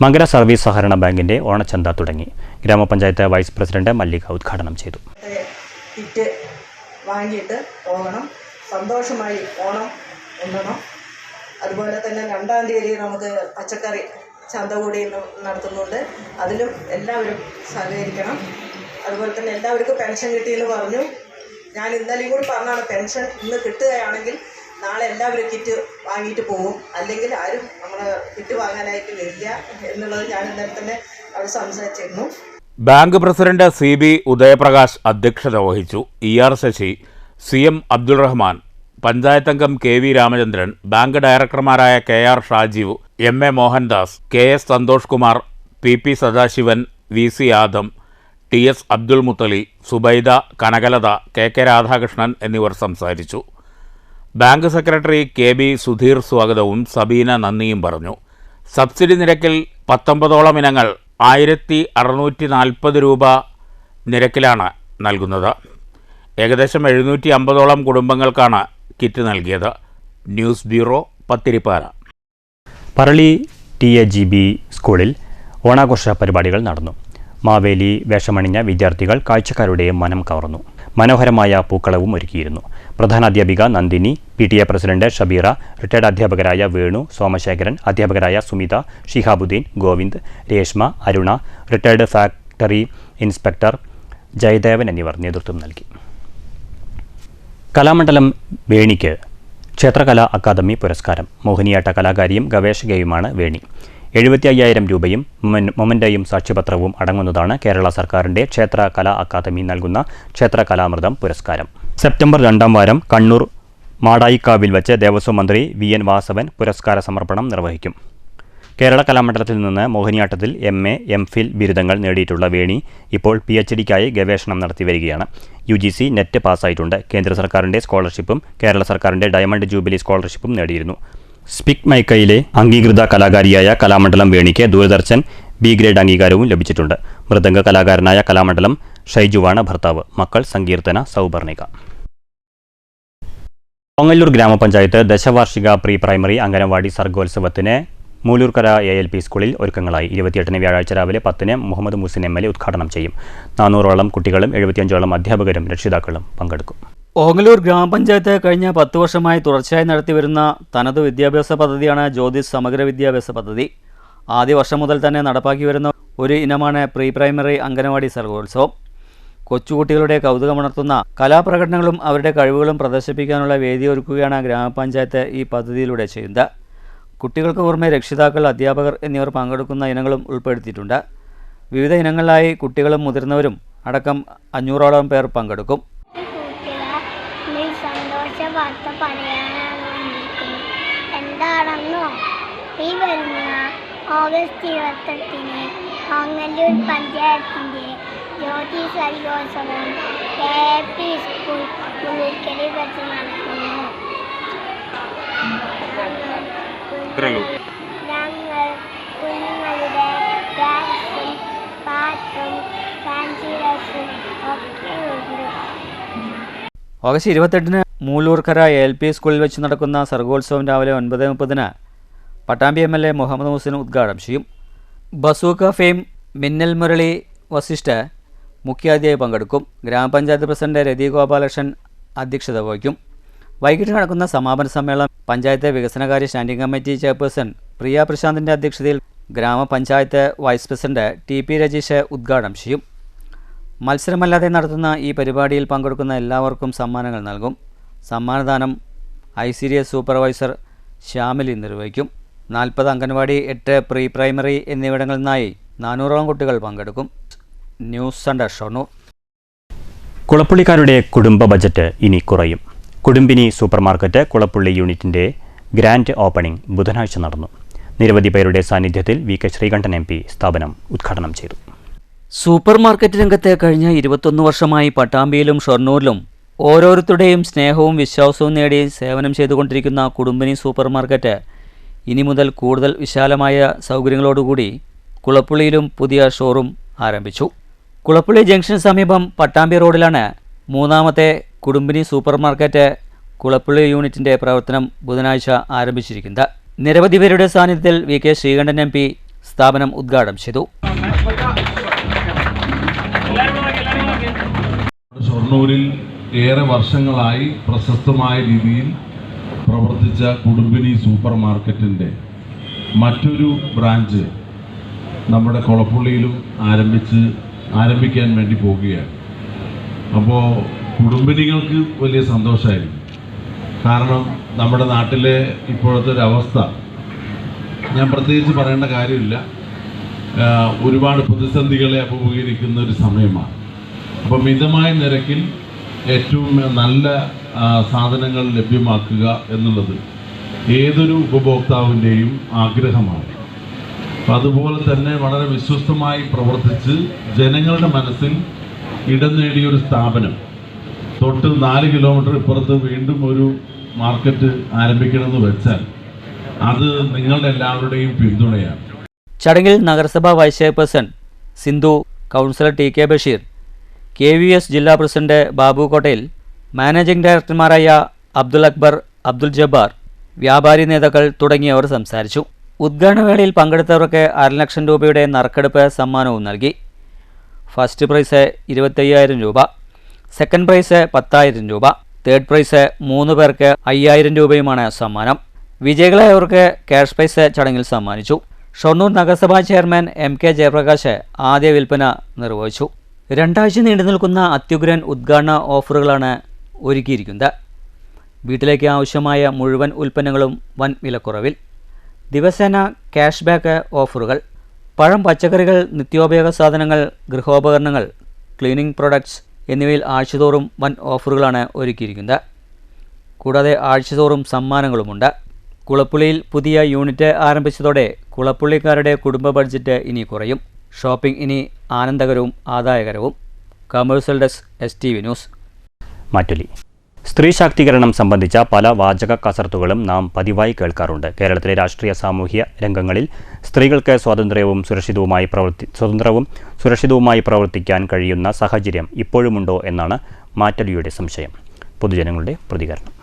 Mangala service സഹകരണ ബാങ്കിന്റെ ഓണച്ചന്ത തുടങ്ങി. ഗ്രാമപഞ്ചായത്ത് വൈസ് പ്രസിഡന്റ് മല്ലിക ഉദ്ഘാടനം ചെയ്തു. കിറ്റ് വാങ്ങിയിട്ട് പോകണം, സന്തോഷമായി ഓണം ഉണ്ണണം. അതുപോലെ തന്നെ 2-ാം തീയതി നമുക്ക് പച്ചക്കറി ചന്ത കൂടി നടത്തുന്നുണ്ട്. അതിലും എല്ലാവരും സഹകരിക്കണം. അതുപോലെ തന്നെ എല്ലാവർക്കും പെൻഷൻ കിട്ടിയെന്ന് പറഞ്ഞു. ഞാൻ ഇന്നലെയും കൂടി പറഞ്ഞാണ്, പെൻഷൻ ഇന്ന് കിട്ടുകയാണെങ്കിൽ നാളെ എല്ലാവരും കിറ്റ് വാങ്ങിയിട്ട് പോകും, അല്ലെങ്കിൽ ആരും നമ്മളെ കിറ്റ് വാങ്ങാനായിട്ട് വരില്ല എന്നുള്ളത് ഞാൻ ഇന്നലെ തന്നെ അവിടെ സംസാരിച്ചിരുന്നു. ബാങ്ക് പ്രസിഡന്റ് CB ഉദയപ്രകാശ് അധ്യക്ഷത വഹിച്ചു. ER ശശി, CM അബ്ദുൾ റഹ്മാൻ, പഞ്ചായത്ത് അംഗം KV രാമചന്ദ്രൻ, ബാങ്ക് ഡയറക്ടർമാരായ KR Shajeev, MA Mohandas, KS Santhosh Kumar, PP Sadasivan, VC Adam, TS Abdul Muthali, Subaida, Kanakalatha, KK Radhakrishnan എന്നിവർ സംസാരിച്ചു. ബാങ്ക് സെക്രട്ടറി KB സുധീർ സ്വാഗതവും സബീന നന്ദിയും പറഞ്ഞു. സബ്സിഡി നിരക്കിൽ 19ഓളം ഇനങ്ങൾ 1640 രൂപ നിരക്കിലാണ് നൽകുന്നത്. ഏകദേശം 750ഓളം കുടുംബങ്ങൾക്കാണ് കിറ്റ് നൽകിയത്. News bureau, Pathirippala. Parali TAGB സ്കൂളിൽ ഓണാഘോഷ പരിപാടികൾ നടന്നു. മാവേലി വേഷമണിഞ്ഞ വിദ്യാർത്ഥികൾ കാഴ്ചക്കാരുടെ മനം കവർന്നു. മനോഹരമായ പൂക്കളവും ഒരുക്കിയിരുന്നു. പ്രധാനാധ്യാപിക Nandini, PTA president Shabeera, retired അധ്യാപകരായ വേണു, സോമശേഖരൻ, അധ്യാപകരായ Sumitha, Shihabuddin, Govind, Reshma, Aruna, retired factory inspector Jayadevan എന്നിവർ നേതൃത്വം നൽകി. കലാമണ്ഡലം വേണിക്ക് ക്ഷേത്രകലാ അക്കാദമി പുരസ്കാരം. മോഹിനിയാട്ട കലാകാരിയും ഗവേഷകയുമാണ് വേണി. 75,000 രൂപയും മൊമൻ്റയും സാക്ഷ്യപത്രവും അടങ്ങുന്നതാണ് കേരള സർക്കാരിൻ്റെ ക്ഷേത്ര കലാ അക്കാദമി നൽകുന്ന ക്ഷേത്രകലാമൃതം പുരസ്കാരം. സെപ്റ്റംബർ 2-ാം വാരം കണ്ണൂർ മാടായിക്കാവിൽ വച്ച് ദേവസ്വം മന്ത്രി VN വാസവൻ പുരസ്കാര സമർപ്പണം നിർവഹിക്കും. കേരള കലാമണ്ഡലത്തിൽ നിന്ന് മോഹിനിയാട്ടത്തിൽ MA, MPhil ബിരുദങ്ങൾ നേടിയിട്ടുള്ള വേണി ഇപ്പോൾ PhDക്കായി ഗവേഷണം നടത്തിവരികയാണ്. UGC നെറ്റ് പാസ്സായിട്ടുണ്ട്. കേന്ദ്ര സർക്കാരിൻ്റെ സ്കോളർഷിപ്പും കേരള സർക്കാരിൻ്റെ ഡയമണ്ട് ജൂബിലി സ്കോളർഷിപ്പും നേടിയിരുന്നു. സ്പിക് മൈക്കയിലെ അംഗീകൃത കലാകാരിയായ കലാമണ്ഡലം വേണിക്ക് ദൂരദർശൻ B ഗ്രേഡ് അംഗീകാരവും ലഭിച്ചിട്ടുണ്ട്. മൃദംഗ കലാകാരനായ കലാമണ്ഡലം ഷൈജുവാണ് ഭർത്താവ്. മക്കൾ സങ്കീർത്തന, സൗപർണിക. ഓങ്ങല്ലൂർ ഗ്രാമപഞ്ചായത്ത് ദശവാർഷിക പ്രീ പ്രൈമറി അംഗനവാടി സർഗോത്സവത്തിന് മൂലൂർക്കര ALP സ്കൂളിൽ ഒരുക്കങ്ങളായി. 28-ന് വ്യാഴാഴ്ച രാവിലെ 10-ന് മുഹമ്മദ് മുഹസിൻ MLA ഉദ്ഘാടനം ചെയ്യും. 400ഓളം കുട്ടികളും 75ഓളം അധ്യാപകരും രക്ഷിതാക്കളും പങ്കെടുക്കും. ഓങ്ങല്ലൂർ ഗ്രാമപഞ്ചായത്ത് കഴിഞ്ഞ 10 വർഷമായി തുടർച്ചയായി നടത്തിവരുന്ന തനത് വിദ്യാഭ്യാസ പദ്ധതിയാണ് ജ്യോതിസ് സമഗ്ര വിദ്യാഭ്യാസ പദ്ധതി. ആദ്യ വർഷം മുതൽ തന്നെ നടപ്പാക്കി വരുന്ന ഒരു ഇനമാണ് പ്രീ പ്രൈമറി അംഗനവാടി സർഗോത്സവം. കൊച്ചുകുട്ടികളുടെ കൗതുകമുണർത്തുന്ന കലാപ്രകടനങ്ങളും അവരുടെ കഴിവുകളും പ്രദർശിപ്പിക്കാനുള്ള വേദി ഒരുക്കുകയാണ് ഗ്രാമപഞ്ചായത്ത് ഈ പദ്ധതിയിലൂടെ ചെയ്യുന്നത്. കുട്ടികൾക്ക് പുറമെ രക്ഷിതാക്കൾ, അധ്യാപകർ എന്നിവർ പങ്കെടുക്കുന്ന ഇനങ്ങളും ഉൾപ്പെടുത്തിയിട്ടുണ്ട്. വിവിധ ഇനങ്ങളിലായി കുട്ടികളും മുതിർന്നവരും അടക്കം 500ഓളം പേർ പങ്കെടുക്കും. സന്തോഷ വാർത്ത പറയാനാണ് വന്നിരിക്കുന്നത്. എന്താണെന്നോ, ഈ വരുന്ന ഓഗസ്റ്റ് 28-ന് ഓങ്ങല്ലൂർ പഞ്ചായത്തിൻ്റെ ജ്യോതി സർഗോത്സവം ALP സ്കൂൾ മുല്ലൂർക്കരയിൽ വെച്ച് നടക്കുന്നു. ഞങ്ങൾ കുഞ്ഞുങ്ങളുടെ ഡാൻസും പാട്ടും ഫാൻസി ഡ്രസ്സും ഒക്കെ ഉണ്ട്. ഓഗസ്റ്റ് 28-ന് മൂലൂർക്കര LP സ്കൂളിൽ വെച്ച് നടക്കുന്ന സർഗോത്സവം രാവിലെ 9:30 പട്ടാമ്പി MLA മുഹമ്മദ് മുഹസിൻ ഉദ്ഘാടനം ചെയ്യും. ബസൂക്ക ഫെയിം മിന്നൽ മുരളി വസിഷ്ഠ മുഖ്യാതിഥിയായി പങ്കെടുക്കും. ഗ്രാമപഞ്ചായത്ത് പ്രസിഡന്റ് രതി ഗോപാലകൃഷ്ണൻ അധ്യക്ഷത വഹിക്കും. വൈകിട്ട് നടക്കുന്ന സമാപന സമ്മേളനം പഞ്ചായത്ത് വികസനകാര്യ സ്റ്റാൻഡിംഗ് കമ്മിറ്റി ചെയർപേഴ്സൺ പ്രിയ പ്രശാന്തിൻ്റെ അധ്യക്ഷതയിൽ ഗ്രാമപഞ്ചായത്ത് വൈസ് പ്രസിഡന്റ് TP രജീഷ് ഉദ്ഘാടനം ചെയ്യും. മത്സരമല്ലാതെ നടത്തുന്ന ഈ പരിപാടിയിൽ പങ്കെടുക്കുന്ന എല്ലാവർക്കും സമ്മാനങ്ങൾ നൽകും. സമ്മാനദാനം ICDS സൂപ്പർവൈസർ ശ്യാമിലി നിർവഹിക്കും. 40 അംഗൻവാടി, 8 പ്രീ പ്രൈമറി എന്നിവിടങ്ങളിൽ നിന്നായി 400ഓളം കുട്ടികൾ പങ്കെടുക്കും. News centre Shoranur. കുളപ്പുള്ളിക്കാരുടെ കുടുംബ ബജറ്റ് ഇനി കുറയും. കുടുംബിനി സൂപ്പർ മാർക്കറ്റ് കുളപ്പുള്ളി യൂണിറ്റിന്റെ ഗ്രാൻഡ് ഓപ്പണിംഗ് ബുധനാഴ്ച നടന്നു. നിരവധി പേരുടെ സാന്നിധ്യത്തിൽ VK ശ്രീകണ്ഠൻ MP സ്ഥാപനം ഉദ്ഘാടനം ചെയ്തു. സൂപ്പർ മാർക്കറ്റ് രംഗത്ത് കഴിഞ്ഞ 21 വർഷമായി പട്ടാമ്പിയിലും ഷൊർണൂരിലും ഓരോരുത്തരുടെയും സ്നേഹവും വിശ്വാസവും നേടി സേവനം ചെയ്തുകൊണ്ടിരിക്കുന്ന കുടുംബിനി സൂപ്പർ മാർക്കറ്റ് ഇനി മുതൽ കൂടുതൽ വിശാലമായ സൗകര്യങ്ങളോടുകൂടി കുളപ്പുള്ളിയിലും പുതിയ ഷോറൂം ആരംഭിച്ചു. കുളപ്പുള്ളി ജംഗ്ഷന് സമീപം പട്ടാമ്പി റോഡിലാണ് മൂന്നാമത്തെ കുടുംബിനി സൂപ്പർ മാർക്കറ്റ് കുളപ്പുള്ളി യൂണിറ്റിന്റെ പ്രവർത്തനം ബുധനാഴ്ച ആരംഭിച്ചിരിക്കുന്നത്. നിരവധി പേരുടെ സാന്നിധ്യത്തിൽ VK ശ്രീകണ്ഠൻ MP സ്ഥാപനം ഉദ്ഘാടനം ചെയ്തു. ഷൊർണൂരിൽ ഏറെ വർഷങ്ങളായി പ്രശസ്തമായ രീതിയിൽ പ്രവർത്തിച്ച കുടുംബിനി സൂപ്പർ മാർക്കറ്റിൻ്റെ മറ്റൊരു ബ്രാഞ്ച് നമ്മുടെ കുളപ്പുള്ളിയിലും ആരംഭിക്കാൻ വേണ്ടി പോവുകയാണ്. അപ്പോൾ കുടുംബിനികൾക്ക് വലിയ സന്തോഷമായിരിക്കും. കാരണം നമ്മുടെ നാട്ടിലെ ഇപ്പോഴത്തെ ഒരു അവസ്ഥ ഞാൻ പ്രത്യേകിച്ച് പറയേണ്ട കാര്യമില്ല. ഒരുപാട് പ്രതിസന്ധികളെ അഭിമുഖീകരിക്കുന്ന ഒരു സമയമാണ്. അപ്പോൾ മിതമായ നിരക്കിൽ ഏറ്റവും നല്ല സാധനങ്ങൾ ലഭ്യമാക്കുക എന്നുള്ളത് ഏതൊരു ഉപഭോക്താവിൻ്റെയും ആഗ്രഹമാണ്. അപ്പം അതുപോലെ തന്നെ വളരെ വിശ്വസ്തമായി പ്രവർത്തിച്ച് ജനങ്ങളുടെ മനസ്സിൽ ഇടം നേടിയൊരു സ്ഥാപനം തൊട്ട് 4 കിലോമീറ്റർ ഇപ്പുറത്ത് വീണ്ടും ഒരു മാർക്കറ്റ് ആരംഭിക്കണമെന്ന് വെച്ചാൽ അത് നിങ്ങളുടെ എല്ലാവരുടെയും പിന്തുണയാണ്. ചടങ്ങിൽ നഗരസഭാ vice chairperson Sindhu, councillor TK Basheer, KVS ജില്ലാ പ്രസിഡന്റ് ബാബു കോട്ടയിൽ, മാനേജിംഗ് ഡയറക്ടർമാരായ അബ്ദുൽ അക്ബർ, അബ്ദുൽ ജബ്ബാർ, വ്യാപാരി നേതാക്കൾ തുടങ്ങിയവർ സംസാരിച്ചു. ഉദ്ഘാടനവേളയിൽ പങ്കെടുത്തവർക്ക് 1.5 ലക്ഷം രൂപയുടെ നറുക്കെടുപ്പ് സമ്മാനവും നൽകി. ഫസ്റ്റ് പ്രൈസ് 25,000 രൂപ, സെക്കൻഡ് പ്രൈസ് 10,000 രൂപ, തേർഡ് പ്രൈസ് 3 പേർക്ക് 5,000 രൂപയുമാണ് സമ്മാനം. വിജയികളായവർക്ക് ക്യാഷ് പ്രൈസ് ചടങ്ങിൽ സമ്മാനിച്ചു. ഷൊർണൂർ നഗരസഭാ ചെയർമാൻ MK ജയപ്രകാശ് ആദ്യ വിൽപ്പന നിർവഹിച്ചു. 2 ആഴ്ച നീണ്ടു നിൽക്കുന്ന അത്യുഗ്രൻ ഉദ്ഘാടന ഓഫറുകളാണ് ഒരുക്കിയിരിക്കുന്നത്. വീട്ടിലേക്ക് ആവശ്യമായ മുഴുവൻ ഉൽപ്പന്നങ്ങളും വൻ വിലക്കുറവിൽ. ദിവസേന ക്യാഷ് ബാക്ക് ഓഫറുകൾ, പഴം, പച്ചക്കറികൾ, നിത്യോപയോഗ സാധനങ്ങൾ, ഗൃഹോപകരണങ്ങൾ, ക്ലീനിംഗ് പ്രൊഡക്ട്സ് എന്നിവയിൽ ആഴ്ചതോറും വൻ ഓഫറുകളാണ് ഒരുക്കിയിരിക്കുന്നത്. കൂടാതെ ആഴ്ചതോറും സമ്മാനങ്ങളുമുണ്ട്. കുളപ്പുള്ളിയിൽ പുതിയ യൂണിറ്റ് ആരംഭിച്ചതോടെ കുളപ്പുള്ളിക്കാരുടെ കുടുംബ ബഡ്ജറ്റ് ഇനി കുറയും. ഷോപ്പിംഗ് ഇനി ആനന്ദകരവും ആദായകരവും. Commercial desk STV news. Mattoli. സ്ത്രീ ശാക്തീകരണം സംബന്ധിച്ച പല വാചക കസർത്തുകളും നാം പതിവായി കേൾക്കാറുണ്ട്. കേരളത്തിലെ രാഷ്ട്രീയ സാമൂഹ്യ രംഗങ്ങളിൽ സ്ത്രീകൾക്ക് സ്വതന്ത്രവും സുരക്ഷിതവുമായി പ്രവർത്തിക്കാൻ കഴിയുന്ന സാഹചര്യം ഇപ്പോഴുമുണ്ടോ എന്നാണ് മാറ്റൊലിയുടെ സംശയം. പൊതുജനങ്ങളുടെ പ്രതികരണം.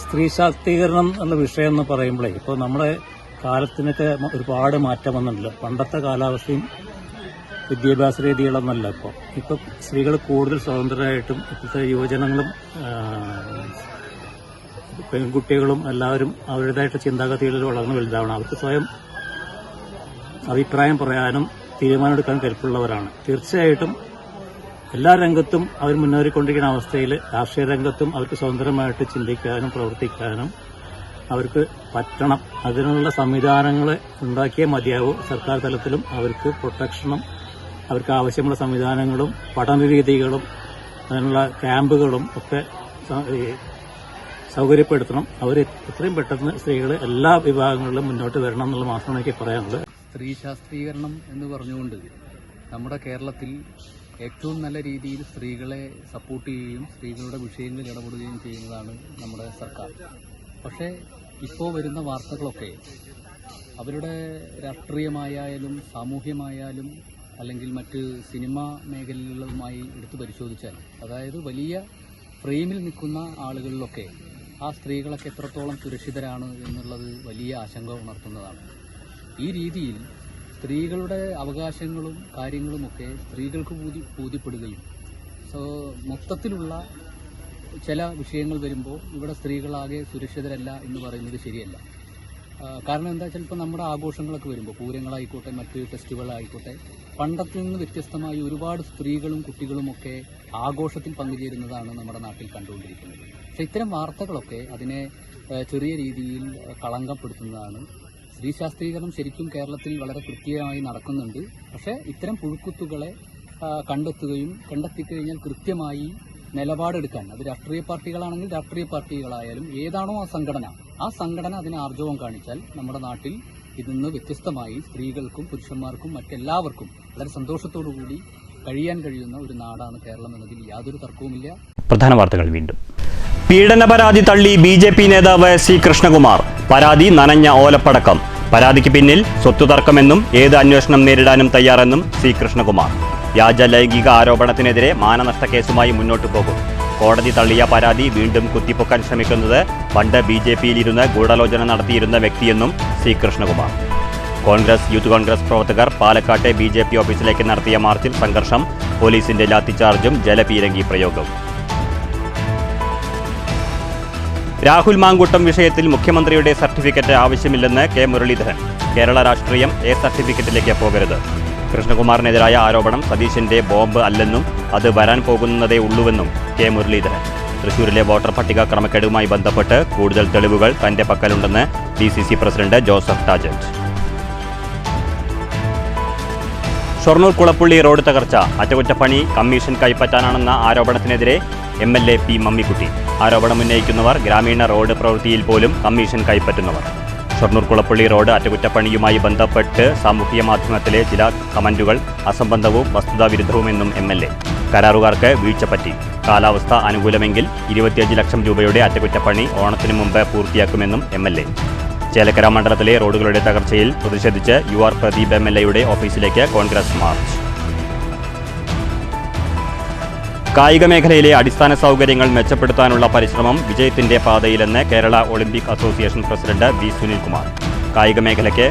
സ്ത്രീ ശാക്തീകരണം എന്ന വിഷയം എന്ന് പറയുമ്പോഴേ ഇപ്പോൾ നമ്മുടെ കാലത്തിനൊക്കെ ഒരുപാട് മാറ്റം വന്നിട്ടുണ്ട്. പണ്ടത്തെ കാലാവസ്ഥയും വിദ്യാഭ്യാസ രീതികളൊന്നല്ല ഇപ്പോൾ സ്ത്രീകൾ കൂടുതൽ സ്വതന്ത്രരായിട്ടും ഇപ്പോഴത്തെ യുവജനങ്ങളും പെൺകുട്ടികളും എല്ലാവരും അവരുടേതായിട്ട് ചിന്താഗതികളിൽ വളർന്നു വലുതാവണം. അവർക്ക് സ്വയം അഭിപ്രായം പറയാനും തീരുമാനമെടുക്കാനും കെൽപ്പുള്ളവരാണ്. തീർച്ചയായിട്ടും എല്ലാ രംഗത്തും അവർ മുന്നേറിക്കൊണ്ടിരിക്കുന്ന അവസ്ഥയിൽ രാഷ്ട്രീയ രംഗത്തും അവർക്ക് സ്വതന്ത്രമായിട്ട് ചിന്തിക്കാനും പ്രവർത്തിക്കാനും അവർക്ക് പറ്റണം. അതിനുള്ള സംവിധാനങ്ങൾ ഉണ്ടാക്കിയേ മതിയാവും. സർക്കാർ തലത്തിലും അവർക്ക് പ്രൊട്ടക്ഷനും അവർക്ക് ആവശ്യമുള്ള സംവിധാനങ്ങളും പഠന രീതികളും അതിനുള്ള ക്യാമ്പുകളും ഒക്കെ സൗകര്യപ്പെടുത്തണം. അവർ എത്രയും പെട്ടെന്ന് സ്ത്രീകൾ എല്ലാ വിഭാഗങ്ങളിലും മുന്നോട്ട് വരണം എന്നുള്ള മാത്രമാണ് എനിക്ക് പറയാനുള്ളത്. സ്ത്രീ ശാക്തീകരണം എന്ന് പറഞ്ഞുകൊണ്ട് നമ്മുടെ കേരളത്തിൽ ഏറ്റവും നല്ല രീതിയിൽ സ്ത്രീകളെ സപ്പോർട്ട് ചെയ്യുകയും സ്ത്രീകളുടെ വിഷയങ്ങളിൽ ഇടപെടുകയും ചെയ്യുന്നതാണ് നമ്മുടെ സർക്കാർ. പക്ഷേ ഇപ്പോൾ വരുന്ന വാർത്തകളൊക്കെ അവരുടെ രാഷ്ട്രീയമായാലും സാമൂഹ്യമായാലും അല്ലെങ്കിൽ മറ്റ് സിനിമാ മേഖലകളുമായി എടുത്തു പരിശോധിച്ചാൽ, അതായത് വലിയ ഫ്രെയിമിൽ നിൽക്കുന്ന ആളുകളിലൊക്കെ ആ സ്ത്രീകളൊക്കെ എത്രത്തോളം സുരക്ഷിതരാണ് എന്നുള്ളത് വലിയ ആശങ്ക ഉണർത്തുന്നതാണ്. ഈ രീതിയിൽ സ്ത്രീകളുടെ അവകാശങ്ങളും കാര്യങ്ങളുമൊക്കെ സ്ത്രീകൾക്ക് ബോധ്യപ്പെടുകയും മൊത്തത്തിലുള്ള ചില വിഷയങ്ങൾ വരുമ്പോൾ ഇവിടെ സ്ത്രീകളാകെ സുരക്ഷിതരല്ല എന്ന് പറയുന്നത് ശരിയല്ല. കാരണം എന്താ വെച്ചാൽ ഇപ്പോൾ നമ്മുടെ ആഘോഷങ്ങളൊക്കെ വരുമ്പോൾ പൂരങ്ങളായിക്കോട്ടെ മറ്റ് ഫെസ്റ്റിവലായിക്കോട്ടെ പണ്ടത്തിൽ നിന്ന് വ്യത്യസ്തമായി ഒരുപാട് സ്ത്രീകളും കുട്ടികളുമൊക്കെ ആഘോഷത്തിൽ പങ്കുചേരുന്നതാണ് നമ്മുടെ നാട്ടിൽ കണ്ടുകൊണ്ടിരിക്കുന്നത്. പക്ഷേ ഇത്തരം വാർത്തകളൊക്കെ അതിനെ ചെറിയ രീതിയിൽ കളങ്കപ്പെടുത്തുന്നതാണ്. സ്ത്രീ ശാസ്ത്രീകരണം ശരിക്കും കേരളത്തിൽ വളരെ കൃത്യമായി നടക്കുന്നുണ്ട്. പക്ഷേ ഇത്തരം പുഴുക്കുത്തുകളെ കണ്ടെത്തിക്കഴിഞ്ഞാൽ കൃത്യമായി നിലപാടെടുക്കാൻ, അത് രാഷ്ട്രീയ പാർട്ടികളാണെങ്കിൽ രാഷ്ട്രീയ പാർട്ടികളായാലും ഏതാണോ ആ സംഘടന അതിന് ആർജവം കാണിച്ചാൽ നമ്മുടെ നാട്ടിൽ ഇതിന്ന് വ്യത്യസ്തമായി സ്ത്രീകൾക്കും പുരുഷന്മാർക്കും മറ്റെല്ലാവർക്കും വളരെ സന്തോഷത്തോടുകൂടി കഴിയാൻ കഴിയുന്ന ഒരു നാടാണ് കേരളം എന്നതിൽ യാതൊരു തർക്കവുമില്ല. പ്രധാന വാർത്തകൾ വീണ്ടും. പീഡന പരാതി തള്ളി BJP നേതാവ് C. കൃഷ്ണകുമാർ. പരാതി നനഞ്ഞ ഓലപ്പടക്കം. പരാതിക്ക് പിന്നിൽ സ്വത്തു തർക്കമെന്നും ഏത് അന്വേഷണം നേരിടാനും തയ്യാറെന്നും C. കൃഷ്ണകുമാർ. വ്യാജ ലൈംഗിക ആരോപണത്തിനെതിരെ മാനനഷ്ട കേസുമായി മുന്നോട്ടു പോകും. കോടതി തള്ളിയ പരാതി വീണ്ടും കുത്തിപ്പൊക്കാൻ ശ്രമിക്കുന്നത് പണ്ട് BJPയിലിരുന്ന് ഗൂഢാലോചന നടത്തിയിരുന്ന വ്യക്തിയെന്നും C. കൃഷ്ണകുമാർ. യൂത്ത് കോൺഗ്രസ് പ്രവർത്തകർ പാലക്കാട്ടെ BJP ഓഫീസിലേക്ക് നടത്തിയ മാർച്ചിൽ സംഘർഷം. പോലീസിന്റെ ലാത്തിചാർജും ജലപീരങ്കി പ്രയോഗവും. രാഹുൽ മാങ്കൂട്ടം വിഷയത്തിൽ മുഖ്യമന്ത്രിയുടെ സർട്ടിഫിക്കറ്റ് ആവശ്യമില്ലെന്ന് K. മുരളീധരൻ. കേരള രാഷ്ട്രീയം സർട്ടിഫിക്കറ്റിലേക്ക് പോകരുത്. കൃഷ്ണകുമാറിനെതിരായ ആരോപണം സതീശന്റെ ബോംബ് അല്ലെന്നും അത് വരാൻ പോകുന്നതേ ഉള്ളൂവെന്നും K. മുരളീധരൻ. തൃശൂരിലെ വോട്ടർ പട്ടിക ക്രമക്കേടുമായി ബന്ധപ്പെട്ട് കൂടുതൽ തെളിവുകൾ തന്റെ പക്കലുണ്ടെന്ന് DCC president Joseph ടാജറ്റ്. Shoranur Kulappully road തകർച്ച അറ്റകുറ്റപ്പണി കമ്മീഷൻ കൈപ്പറ്റാനാണെന്ന ആരോപണത്തിനെതിരെ MLA P. മമ്മിക്കുട്ടി. ആരോപണമുന്നയിക്കുന്നവർ ഗ്രാമീണ റോഡ് പ്രവൃത്തിയിൽ പോലും കമ്മീഷൻ കൈപ്പറ്റുന്നവർ. ഷൊർണൂർ കുളപ്പുള്ളി റോഡ് അറ്റകുറ്റപ്പണിയുമായി ബന്ധപ്പെട്ട് സാമൂഹിക മാധ്യമത്തിലെ ചില കമന്റുകൾ അസംബന്ധവും വസ്തുതാവിരുദ്ധവുമെന്നും MLA. കരാറുകാർക്ക് വീഴ്ച പറ്റി. കാലാവസ്ഥ അനുകൂലമെങ്കിൽ 25 ലക്ഷം രൂപയുടെ അറ്റകുറ്റപ്പണി ഓണത്തിനു മുമ്പ് പൂർത്തിയാക്കുമെന്നും MLA. ചേലക്കര മണ്ഡലത്തിലെ റോഡുകളുടെ തകർച്ചയിൽ പ്രതിഷേധിച്ച് UR പ്രദീപ് MLAയുടെ ഓഫീസിലേക്ക് കോൺഗ്രസ് മാർച്ച്. കായിക മേഖലയിലെ അടിസ്ഥാന സൗകര്യങ്ങൾ മെച്ചപ്പെടുത്താനുള്ള പരിശ്രമം വിജയത്തിന്റെ പാതയിലെന്ന് Kerala Olympic Association president B. Sunilkumar. കായിക മേഖലയ്ക്ക്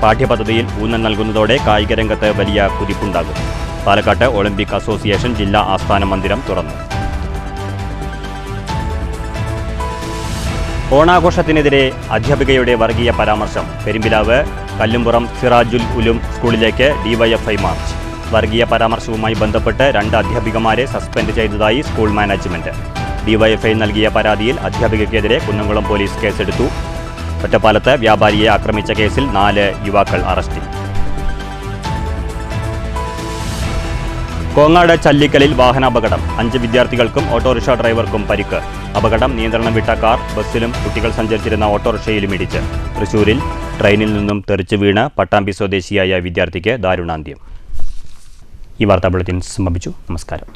പാഠ്യപദ്ധതിയിൽ ഊന്നൽ നൽകുന്നതോടെ കായിക രംഗത്ത് വലിയ കുതിപ്പുണ്ടാകും. പാലക്കാട്ട് ഒളിമ്പിക് അസോസിയേഷൻ ജില്ലാ ആസ്ഥാന മന്ദിരം തുറന്നു. ഓണാഘോഷത്തിനെതിരെ അധ്യാപികയുടെ വർഗീയ പരാമർശം. പെരുമ്പിലാവ് കല്ലുംപുറം സിറാജുൽ ഉലൂം സ്കൂളിലേക്ക് DYFI മാർച്ച്. വർഗീയ പരാമർശവുമായി ബന്ധപ്പെട്ട് 2 അധ്യാപികമാരെ സസ്പെൻഡ് ചെയ്തതായി സ്കൂൾ മാനേജ്മെന്റ്. DYFI നൽകിയ പരാതിയിൽ അധ്യാപികയ്ക്കെതിരെ കുന്നംകുളം പോലീസ് കേസെടുത്തു. ഒറ്റപ്പാലത്ത് വ്യാപാരിയെ ആക്രമിച്ച കേസിൽ 4 യുവാക്കൾ അറസ്റ്റിൽ. കോങ്ങാട് ചല്ലിക്കലിൽ വാഹനാപകടം. 5 വിദ്യാർത്ഥികൾക്കും ഓട്ടോറിക്ഷ ഡ്രൈവർക്കും പരിക്ക്. അപകടം നിയന്ത്രണം വിട്ട കാർ ബസ്സിലും കുട്ടികൾ സഞ്ചരിച്ചിരുന്ന ഓട്ടോറിക്ഷയിലും ഇടിച്ച്. തൃശൂരിൽ ട്രെയിനിൽ നിന്നും തെറിച്ചു വീണ് പട്ടാമ്പി സ്വദേശിയായ വിദ്യാർത്ഥിക്ക് ദാരുണാന്ത്യം. ഈ വാർത്താ ബുള്ളറ്റിൻ സമാപിച്ചു. നമസ്കാരം.